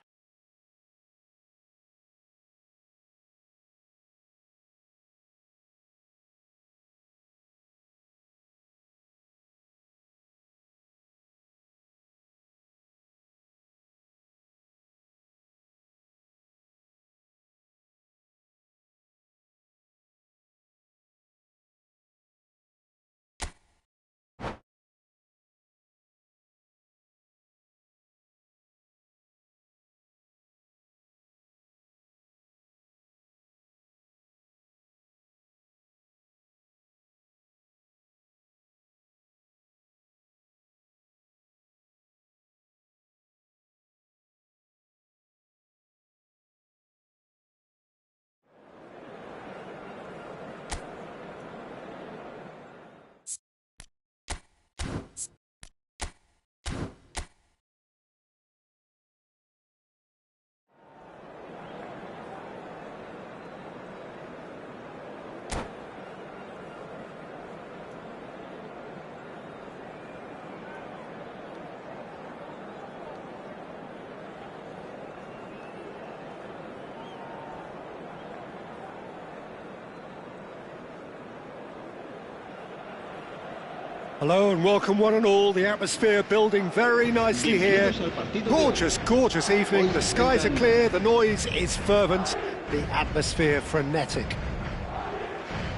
Hello and welcome one and all. The atmosphere building very nicely here. Gorgeous, gorgeous evening. The skies are clear, the noise is fervent, the atmosphere frenetic.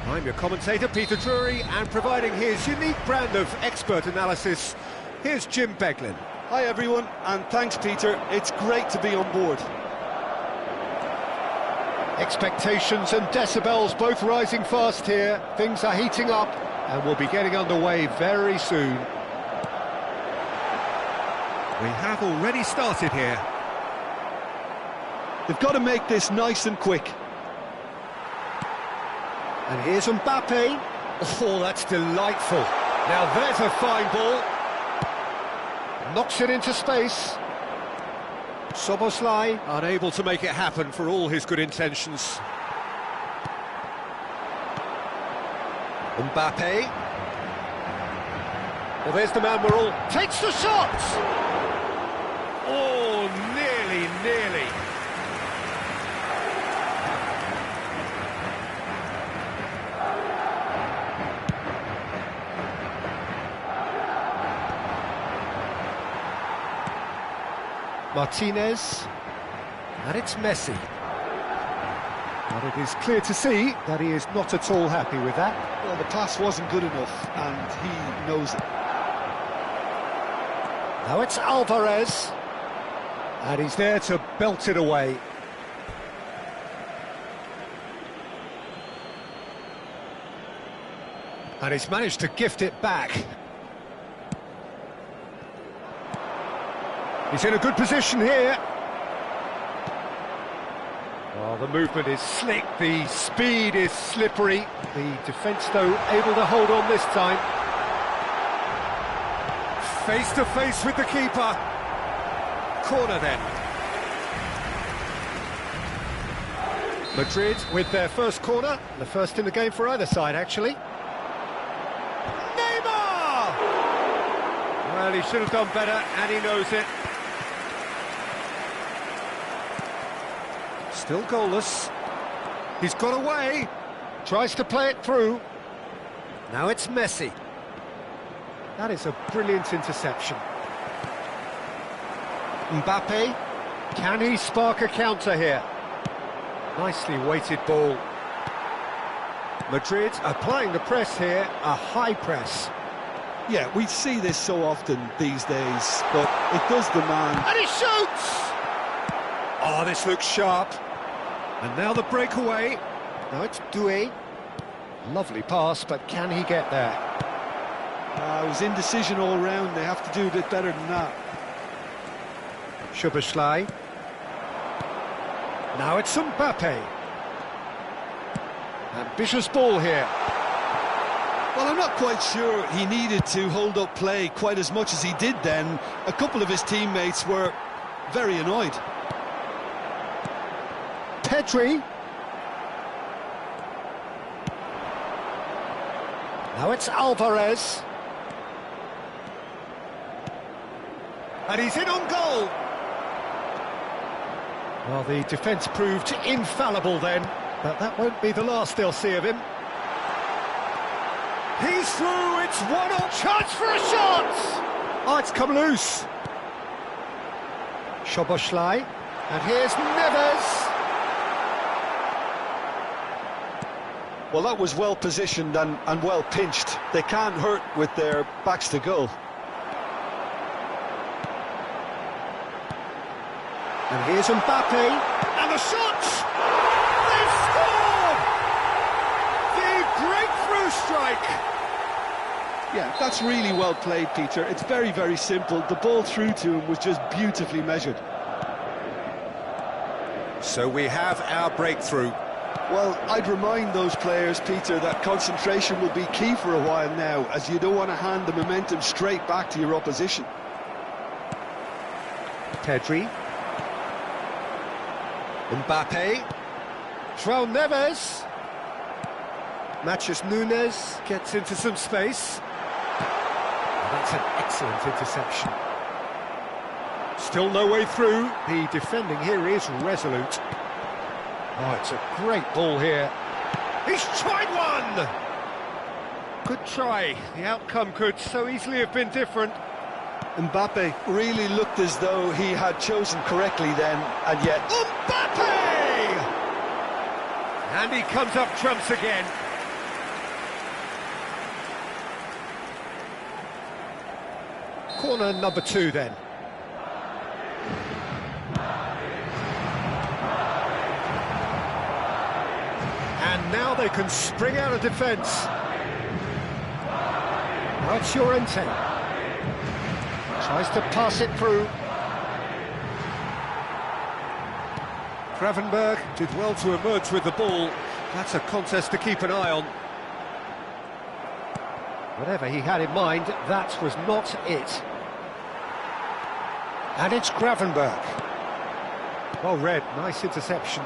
I'm your commentator, Peter Drury, and providing his unique brand of expert analysis, here's Jim Beglin. Hi everyone, and thanks Peter. It's great to be on board. Expectations and decibels both rising fast here. Things are heating up and we'll be getting underway very soon. We have already started here. They've got to make this nice and quick. And here's Mbappe. Oh, that's delightful. Now there's a fine ball. Knocks it into space. Szoboszlai unable to make it happen for all his good intentions. Mbappe. Well, there's the man we're all... Takes the shot! Oh, nearly. Martinez. And it's Messi. But it is clear to see that he is not at all happy with that. Well, the pass wasn't good enough, and he knows it. Now it's Alvarez. And he's there to belt it away. And he's managed to gift it back. He's in a good position here. Oh, the movement is slick, the speed is slippery. The defence, though, able to hold on this time. Face to face with the keeper. Corner then. Madrid with their first corner. The first in the game for either side, actually. Neymar! Well, he should have done better, and he knows it. Still goalless. He's got away. Tries to play it through. Now it's Messi. That is a brilliant interception. Mbappe. Can he spark a counter here? Nicely weighted ball. Madrid applying the press here. A high press. Yeah, we see this so often these days, but it does demand... And he shoots! Oh, this looks sharp. And now the breakaway. Now it's Doué. Lovely pass, but can he get there? It was indecision all round. They have to do a bit better than that. Szoboszlai. Now it's Mbappe. Ambitious ball here. Well, I'm not quite sure he needed to hold up play quite as much as he did then. A couple of his teammates were very annoyed. Pedri. Now it's Alvarez. And he's in on goal. Well, the defence proved infallible then, but that won't be the last they'll see of him. He's through, it's 1-0, chance for a shot! Oh, it's come loose. Szoboszlai, and here's Neves. Well, that was well positioned and well pinched. They can't hurt with their backs to goal. And here's Mbappe, and the shot! They've scored! The breakthrough strike! Yeah, that's really well played, Peter. It's very, very simple. The ball through to him was just beautifully measured. So we have our breakthrough. Well, I'd remind those players, Peter, that concentration will be key for a while now, as you don't want to hand the momentum straight back to your opposition. Pedri. Mbappe. João Neves. Mathias Nunes gets into some space. That's an excellent interception. Still no way through. The defending here is resolute. Oh, it's a great ball here. He's tried one! Good try. The outcome could so easily have been different. Mbappe really looked as though he had chosen correctly then, and yet... Mbappe! And he comes up trumps again. Corner number 2 then. And now they can spring out of defence. Now it's Llorente. Tries to pass it through. Gravenberg did well to emerge with the ball. That's a contest to keep an eye on. Whatever he had in mind, that was not it. And it's Gravenberg. Well read, nice interception.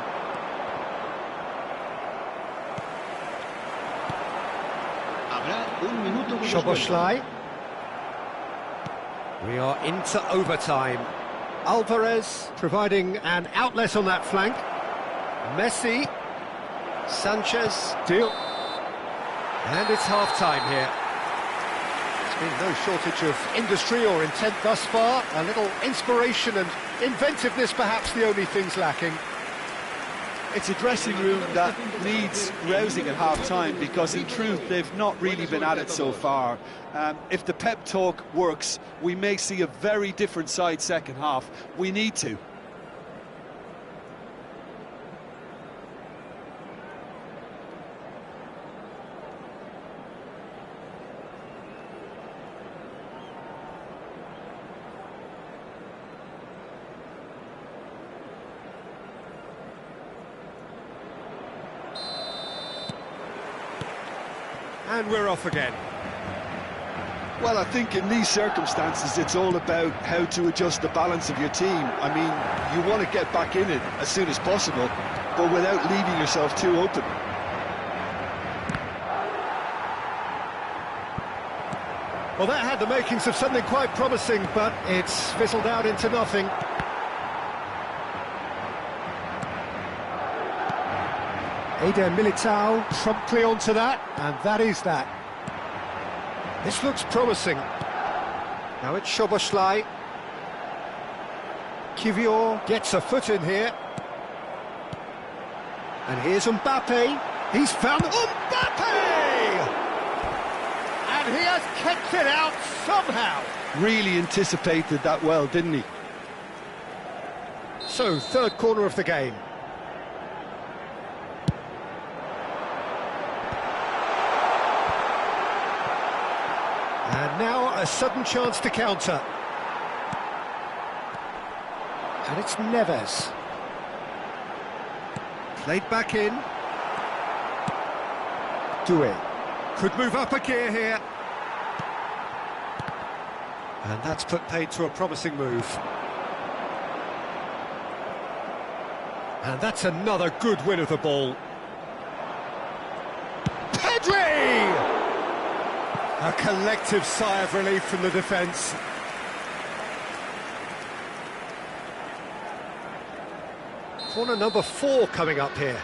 Szoboszlai. We are into overtime. Alvarez providing an outlet on that flank. Messi. Sanchez. Deal. And it's half-time here. There's been no shortage of industry or intent thus far. A little inspiration and inventiveness, perhaps the only things lacking. It's a dressing room that needs rousing at half-time, because in truth they've not really been at it so far. If the pep talk works, we may see a very different side second half. We need to. And we're off again. Well, I think in these circumstances it's all about how to adjust the balance of your team. I mean, you want to get back in it as soon as possible, but without leaving yourself too open. Well, that had the makings of something quite promising, but it's fizzled out into nothing. Eder Militao promptly onto that, and that is that. This looks promising. Now it's Szoboszlai. Kivior gets a foot in here. And here's Mbappe. He's found Mbappe! And he has kept it out somehow. Really anticipated that well, didn't he? So, third corner of the game. And now a sudden chance to counter. And it's Neves. Played back in. Doué. Could move up a gear here. And that's put paid to a promising move. And that's another good win of the ball. Pedri! A collective sigh of relief from the defence. Corner number 4 coming up here.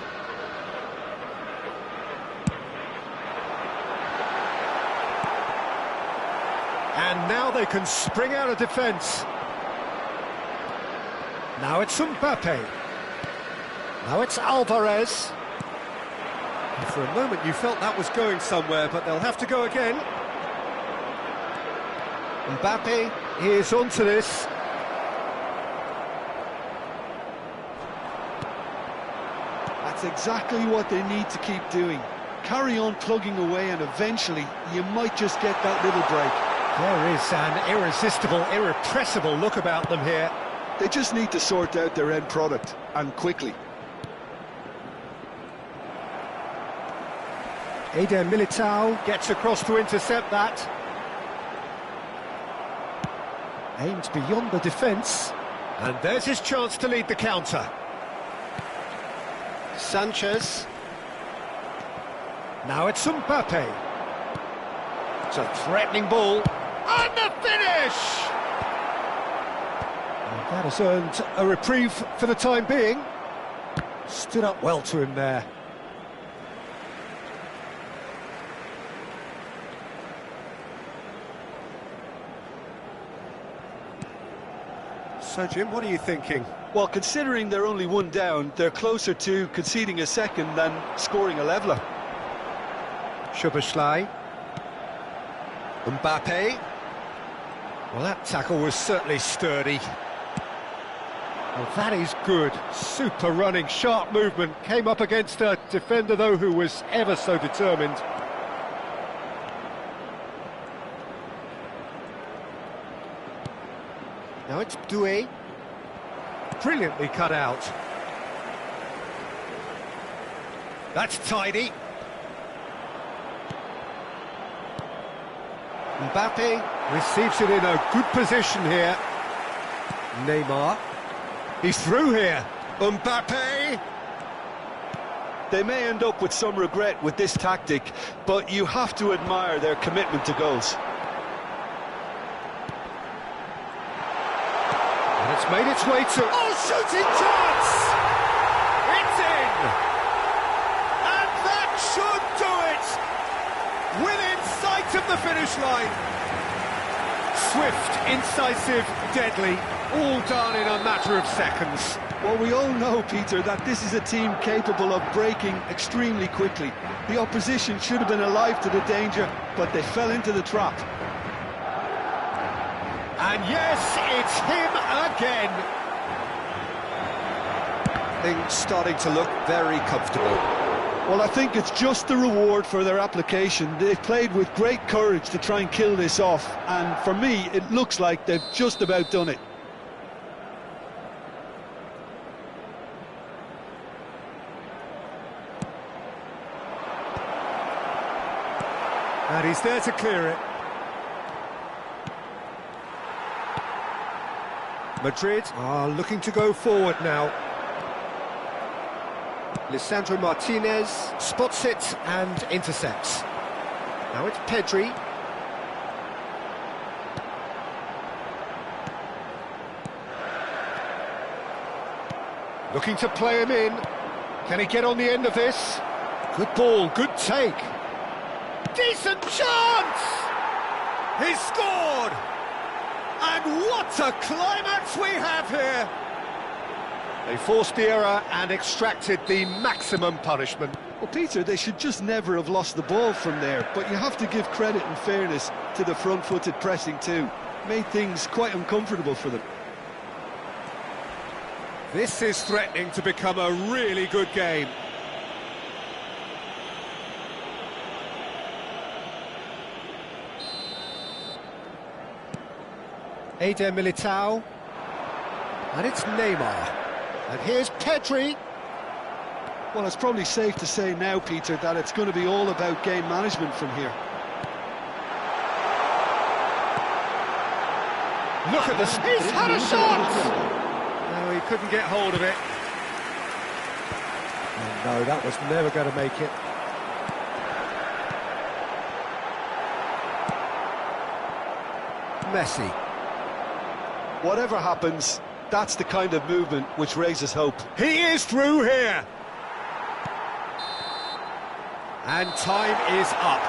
And now they can spring out of defence. Now it's Mbappe. Now it's Alvarez. And for a moment you felt that was going somewhere, but they'll have to go again. Mbappe is onto this. That's exactly what they need to keep doing. Carry on plugging away, and eventually you might just get that little break. There is an irresistible, irrepressible look about them here. They just need to sort out their end product, and quickly. Eder Militao gets across to intercept that. Aimed beyond the defence. And there's his chance to lead the counter. Sanchez. Now it's Mbappe. It's a threatening ball. And the finish! And that has earned a reprieve for the time being. Stood up well to him there. So, Jim, what are you thinking? Well, considering they're only one down, they're closer to conceding a second than scoring a leveller. Szoboszlai. Mbappe. Well, that tackle was certainly sturdy. Well, that is good. Super running, sharp movement. Came up against a defender, though, who was ever so determined. Now it's Doué. Brilliantly cut out. That's tidy. Mbappe receives it in a good position here. Neymar. He's through here. Mbappe! They may end up with some regret with this tactic, but you have to admire their commitment to goals. And it's made its way to... Oh, shooting chance! It's in! And that should do it! Within sight of the finish line. Swift, incisive, deadly, all done in a matter of seconds. Well, we all know, Peter, that this is a team capable of breaking extremely quickly. The opposition should have been alive to the danger, but they fell into the trap. And yes, it's him again. Things starting to look very comfortable. Well, I think it's just the reward for their application. They've played with great courage to try and kill this off, and for me, it looks like they've just about done it. And he's there to clear it. Madrid are looking to go forward now. Lisandro Martinez spots it and intercepts. Now it's Pedri. Looking to play him in. Can he get on the end of this? Good ball, good take. Decent chance! He's scored! And what a climax we have here! They forced the error and extracted the maximum punishment. Well, Peter, they should just never have lost the ball from there, but you have to give credit and fairness to the front-footed pressing too. Made things quite uncomfortable for them. This is threatening to become a really good game. Eder Militao. And it's Neymar. And here's Pedri. Well, it's probably safe to say now, Peter, that it's going to be all about game management from here. Look at this. He's had a shot! No, he couldn't get hold of it. Oh, no, that was never going to make it. Messi. Whatever happens, that's the kind of movement which raises hope. He is through here. And time is up.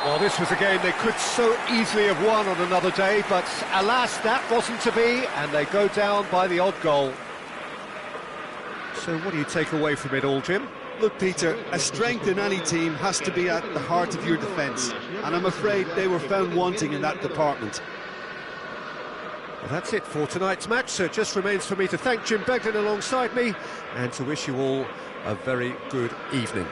Well, this was a game they could so easily have won on another day, but alas, that wasn't to be, and they go down by the odd goal. So what do you take away from it all, Jim? Look, Peter, a strength in any team has to be at the heart of your defence, and I'm afraid they were found wanting in that department. Well, that's it for tonight's match, so it just remains for me to thank Jim Beglin alongside me and to wish you all a very good evening.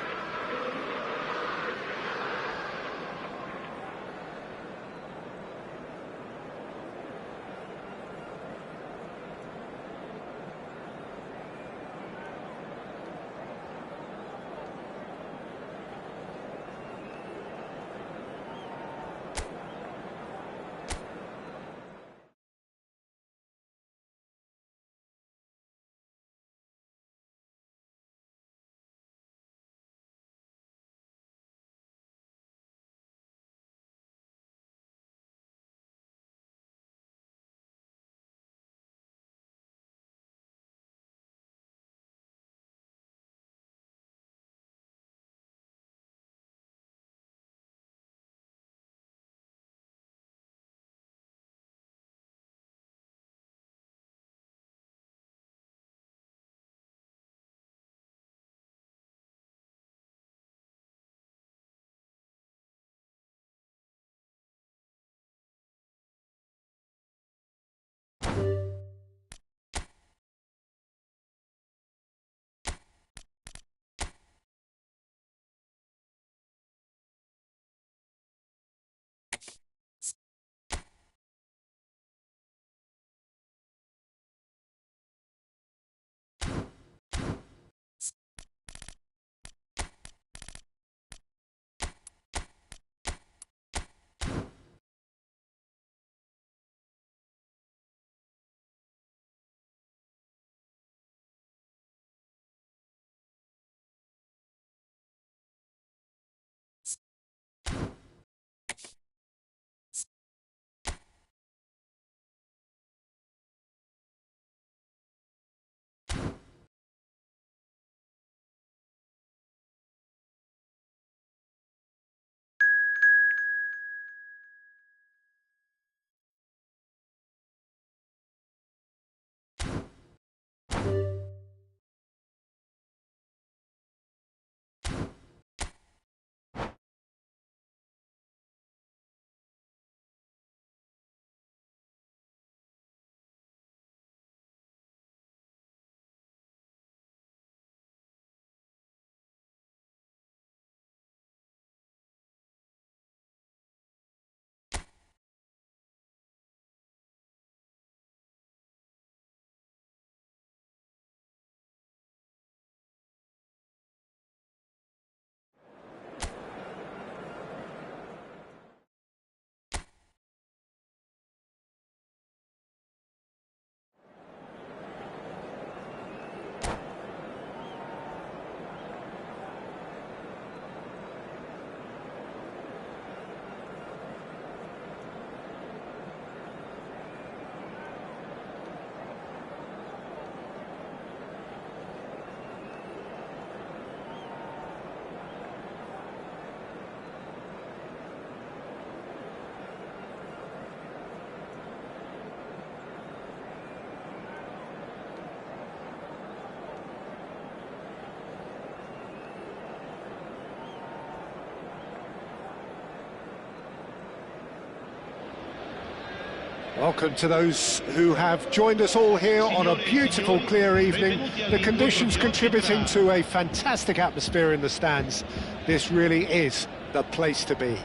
Welcome to those who have joined us all here on a beautiful, clear evening. The conditions contributing to a fantastic atmosphere in the stands. This really is the place to be.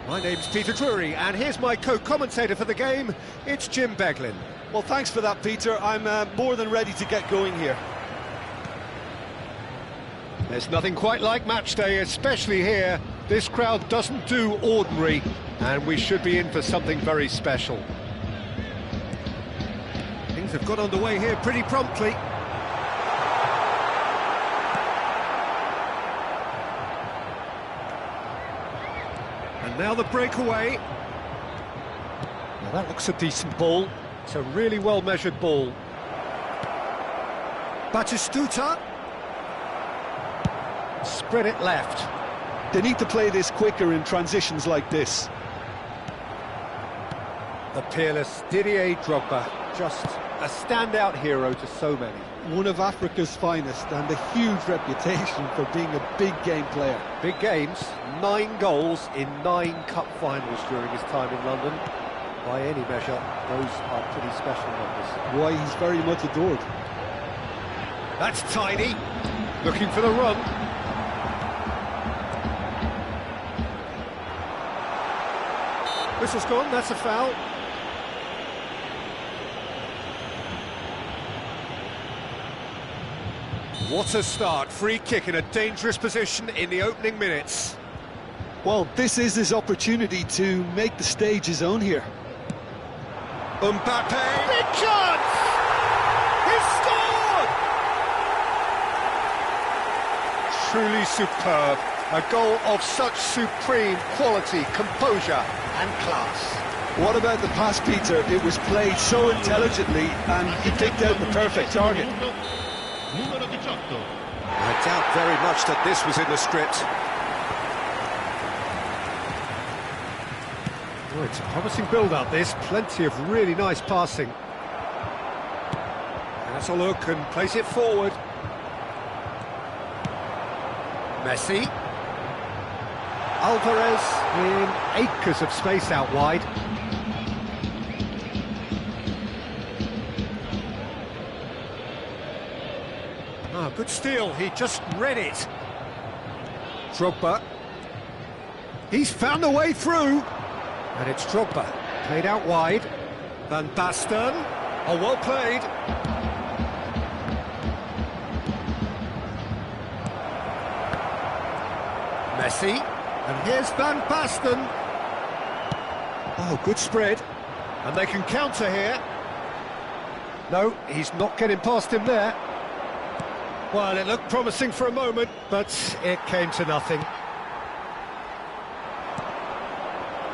My name's Peter Drury, and here's my co-commentator for the game. It's Jim Beglin. Well, thanks for that, Peter. I'm more than ready to get going here. There's nothing quite like match day, especially here. This crowd doesn't do ordinary, and we should be in for something very special. Things have got underway here pretty promptly. And now the breakaway. Now that looks a decent ball. It's a really well-measured ball. Batistuta. Spread it left. They need to play this quicker in transitions like this. The peerless Didier Drogba, just a standout hero to so many. One of Africa's finest and a huge reputation for being a big game player. Big games, 9 goals in 9 cup finals during his time in London. By any measure, those are pretty special numbers. Why, he's very much adored. That's tidy, looking for the run. Whistle's gone, that's a foul. What a start, free kick in a dangerous position in the opening minutes. Well, this is his opportunity to make the stage his own here. Mbappe! Big chance! He's scored! Truly superb. A goal of such supreme quality, composure and class. What about the pass, Peter? It was played so intelligently and he picked out the perfect target. Numero 18. I doubt very much that this was in the script. Oh, it's a promising build-up, this. Plenty of really nice passing. Has a look and place it forward. Messi. Alvarez in acres of space out wide. Ah, good steal, he just read it. Drogba. He's found a way through. And it's Drogba, played out wide. Van Basten. Oh, well played. Messi. And here's Van Basten. Oh, good spread. And they can counter here. No, he's not getting past him there. Well, it looked promising for a moment, but it came to nothing.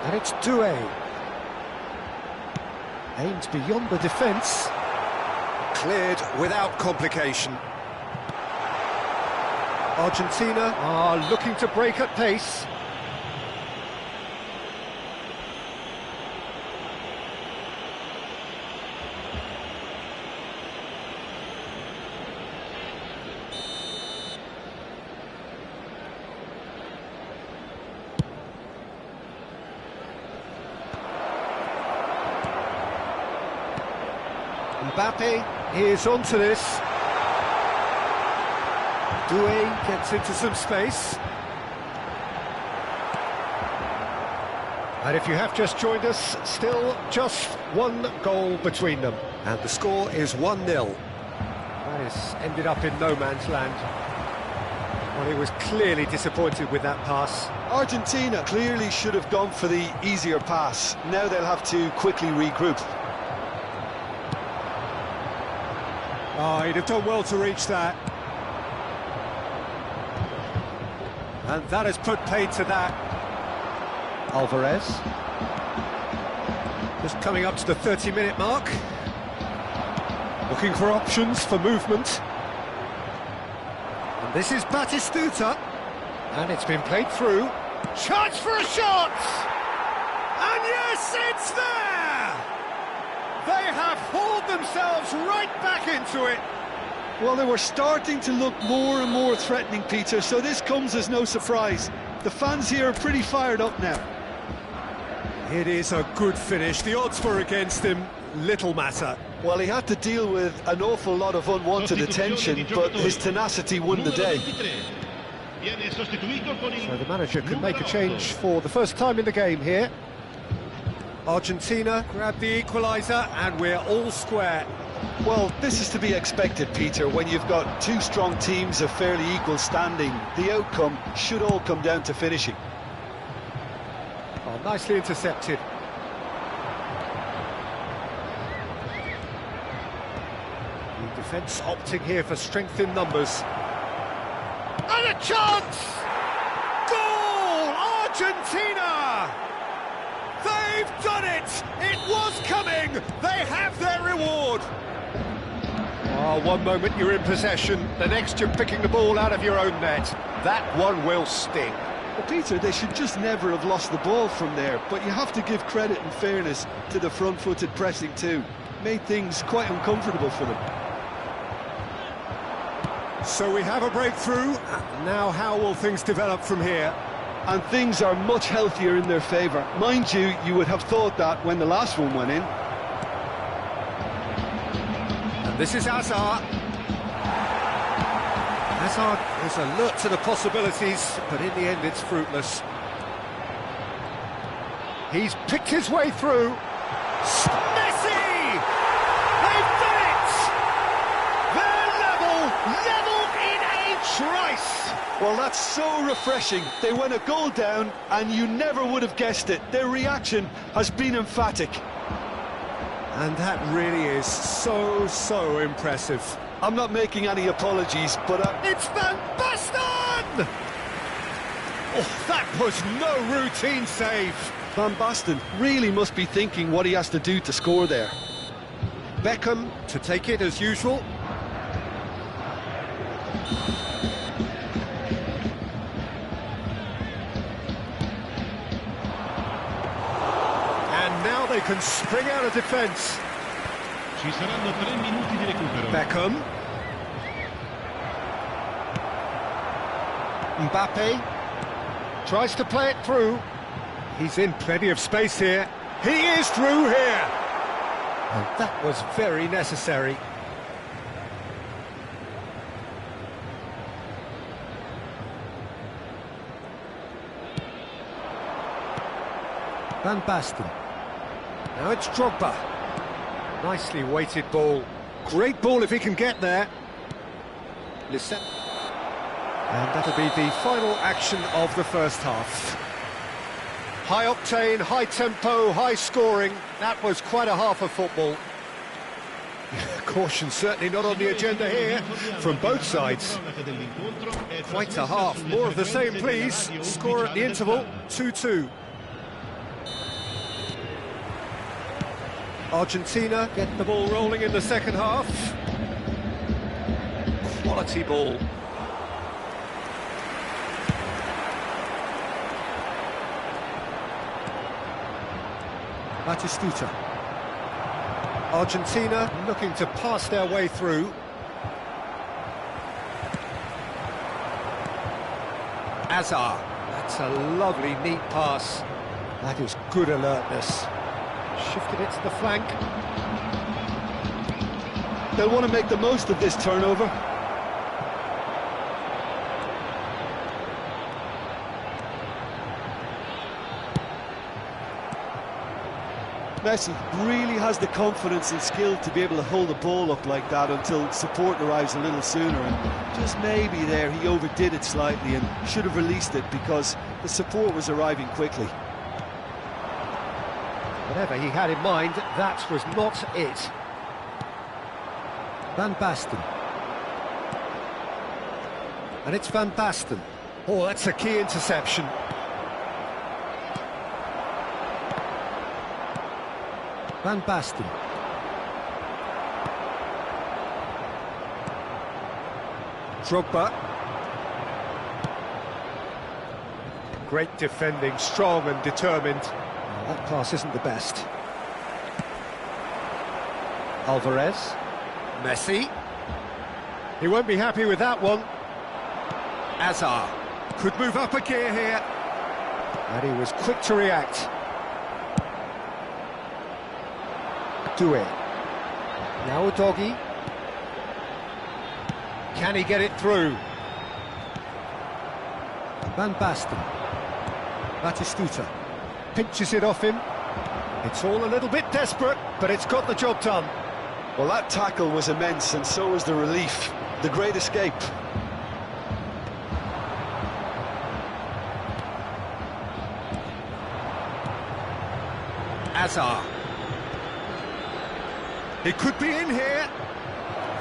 And it's Doué. Aimed beyond the defence. Cleared without complication. Argentina are looking to break at pace. Mbappe is onto this. Doué gets into some space. And if you have just joined us, still just 1 goal between them. And the score is 1-0. That has ended up in no man's land. Well, he was clearly disappointed with that pass. Argentina clearly should have gone for the easier pass. Now they'll have to quickly regroup. Oh, he'd have done well to reach that. And that has put paid to that. Alvarez. Just coming up to the 30-minute mark. Looking for options for movement. And this is Batistuta. And it's been played through. Chance for a shot! And yes, it's there! They have hauled themselves right back into it. Well, they were starting to look more and more threatening, Peter, so this comes as no surprise. The fans here are pretty fired up now. It is a good finish. The odds were against him. Little matter. Well, he had to deal with an awful lot of unwanted attention, but his tenacity won the day. So the manager can make a change for the first time in the game here. Argentina grab the equaliser, and we're all square. Well, this is to be expected, Peter. When you've got two strong teams of fairly equal standing, the outcome should all come down to finishing. Oh, nicely intercepted. The defence opting here for strength in numbers. And a chance! Goal! Argentina! They've done it! It was coming! They have their reward! Oh, one moment you're in possession, the next you're picking the ball out of your own net. That one will sting. Well, Peter, they should just never have lost the ball from there, but you have to give credit and fairness to the front-footed pressing too. Made things quite uncomfortable for them. So we have a breakthrough. Now how will things develop from here? And things are much healthier in their favour. Mind you, you would have thought that when the last one went in. And this is Hazard. Hazard is alert to the possibilities, but in the end it's fruitless. He's picked his way through. Messi! They've done it! They're level in a trice! Well, that's so refreshing. They went a goal down, and you never would have guessed it. Their reaction has been emphatic. And that really is so impressive. I'm not making any apologies, but... It's Van Basten! Oh, that was no routine save. Van Basten really must be thinking what he has to do to score there. Beckham to take it as usual. And now they can spring out of defence. Ci saranno 3 minuti di recupero. Beckham. Mbappe tries to play it through. He's in plenty of space here. He is through here. And that was very necessary. Van Basten. Now it's Drogba. Nicely weighted ball. Great ball if he can get there. Listen. And that'll be the final action of the first half. High octane, high tempo, high scoring. That was quite a half of football. Caution certainly not on the agenda here from both sides. Quite a half. More of the same, please. Score at the interval, 2-2. Argentina get the ball rolling in the second half. Quality ball. Batistuta. Argentina looking to pass their way through. Hazard. That's a lovely, neat pass. That is good alertness. Shifted it to the flank. They'll want to make the most of this turnover. Messi really has the confidence and skill to be able to hold the ball up like that until support arrives a little sooner, and just maybe there he overdid it slightly and should have released it because the support was arriving quickly. Whatever he had in mind, that was not it. Van Basten. And it's Van Basten. Oh, that's a key interception. Van Basten. Drogba. Great defending, strong and determined. Oh, that pass isn't the best. Alvarez. Messi. He won't be happy with that one. Hazard could move up a gear here. And he was quick to react. Due. Now Udogi. Can he get it through? Van Basten. Batistuta. Pinches it off him. It's all a little bit desperate, but it's got the job done. Well, that tackle was immense, and so was the relief. The great escape. Azar. He could be in here.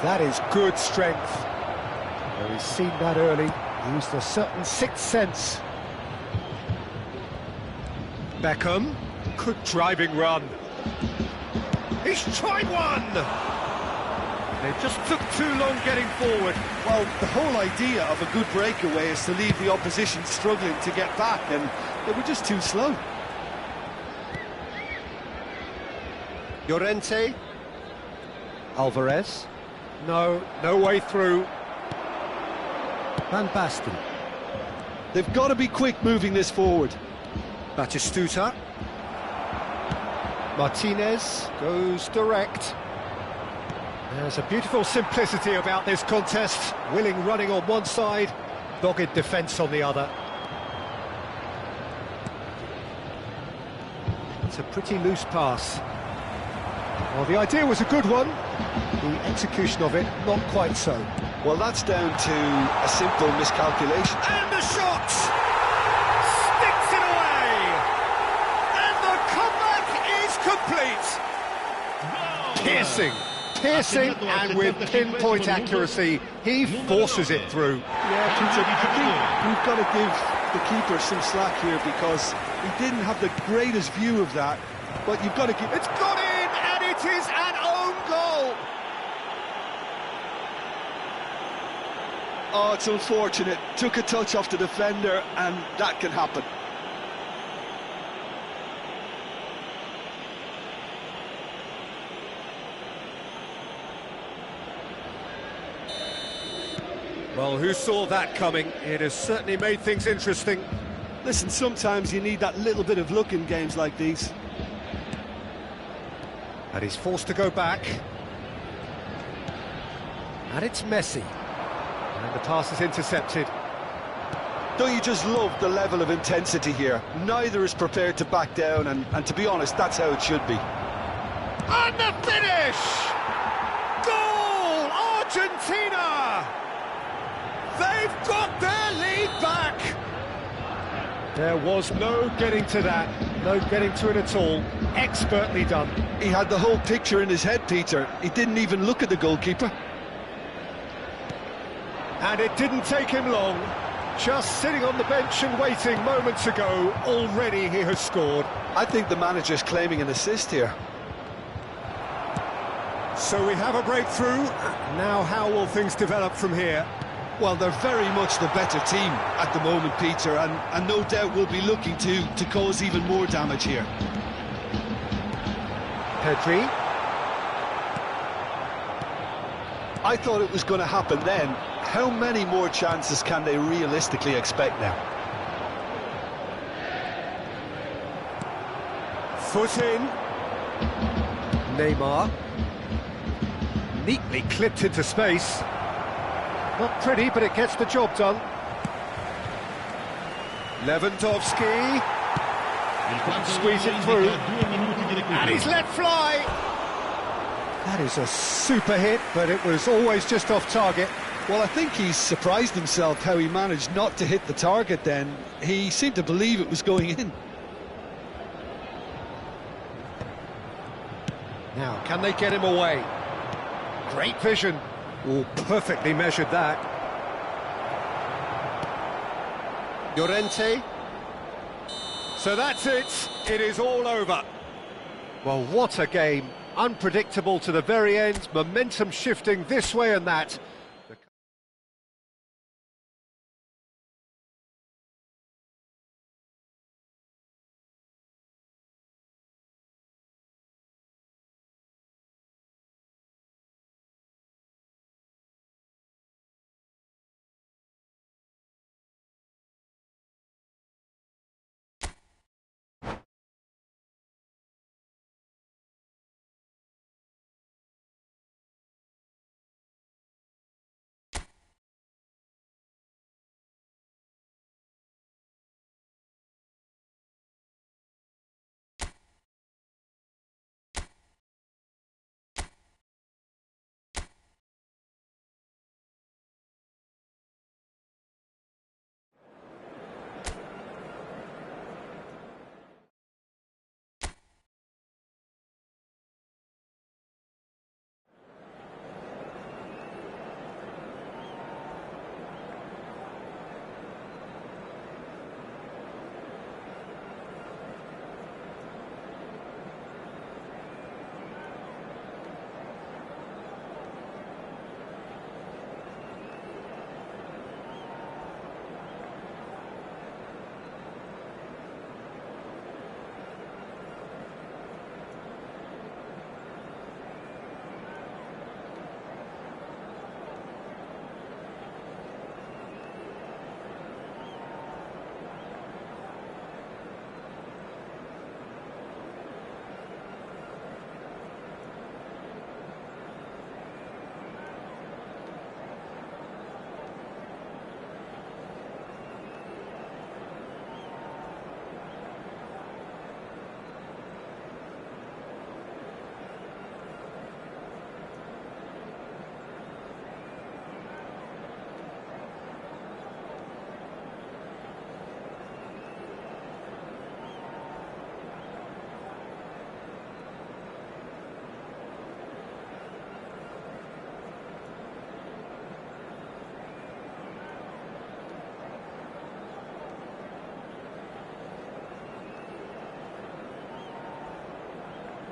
That is good strength. Well, he's seen that early. Used a certain sixth sense. Beckham. Good driving run. He's tried one! It just took too long getting forward. Well, the whole idea of a good breakaway is to leave the opposition struggling to get back, and they were just too slow. Llorente. Alvarez. No way through. Van Basten. They've got to be quick moving this forward. Batistuta. Martinez goes direct. There's a beautiful simplicity about this contest. Willing running on one side, dogged defence on the other. It's a pretty loose pass. Well, the idea was a good one. The execution of it, not quite so. Well, that's down to a simple miscalculation. And the shot! Sticks it away! And the comeback is complete! Piercing, and with pinpoint accuracy, he forces it through. Yeah, Peter, I think we've got to give the keeper some slack here, because he didn't have the greatest view of that, but you've got to give... It's got in, and it is an own goal! Oh, it's unfortunate. Took a touch off the defender, and that can happen. Well, who saw that coming? It has certainly made things interesting. Listen, sometimes you need that little bit of luck in games like these. And he's forced to go back. And it's Messi. And the pass is intercepted. Don't you just love the level of intensity here? Neither is prepared to back down, and to be honest, that's how it should be. And the finish! Goal! Argentina! They've got their lead back! There was no getting to that, no getting to it at all. Expertly done. He had the whole picture in his head, Peter. He didn't even look at the goalkeeper. And it didn't take him long. Just sitting on the bench and waiting moments ago, already he has scored. I think the manager's claiming an assist here. So we have a breakthrough. Now how will things develop from here? Well, they're very much the better team at the moment, Peter, and no doubt will be looking to cause even more damage here. Pedri. I thought it was going to happen then. How many more chances can they realistically expect now? Foot in. Neymar. Neatly clipped into space. Not pretty, but it gets the job done. Lewandowski. Squeeze it through. And he's let fly. That is a super hit, but it was always just off target. Well, I think he's surprised himself how he managed not to hit the target then. He seemed to believe it was going in. Now, can they get him away? Great vision. Oh, perfectly measured that. Llorente. So that's it. It is all over. Well, what a game. Unpredictable to the very end. Momentum shifting this way and that.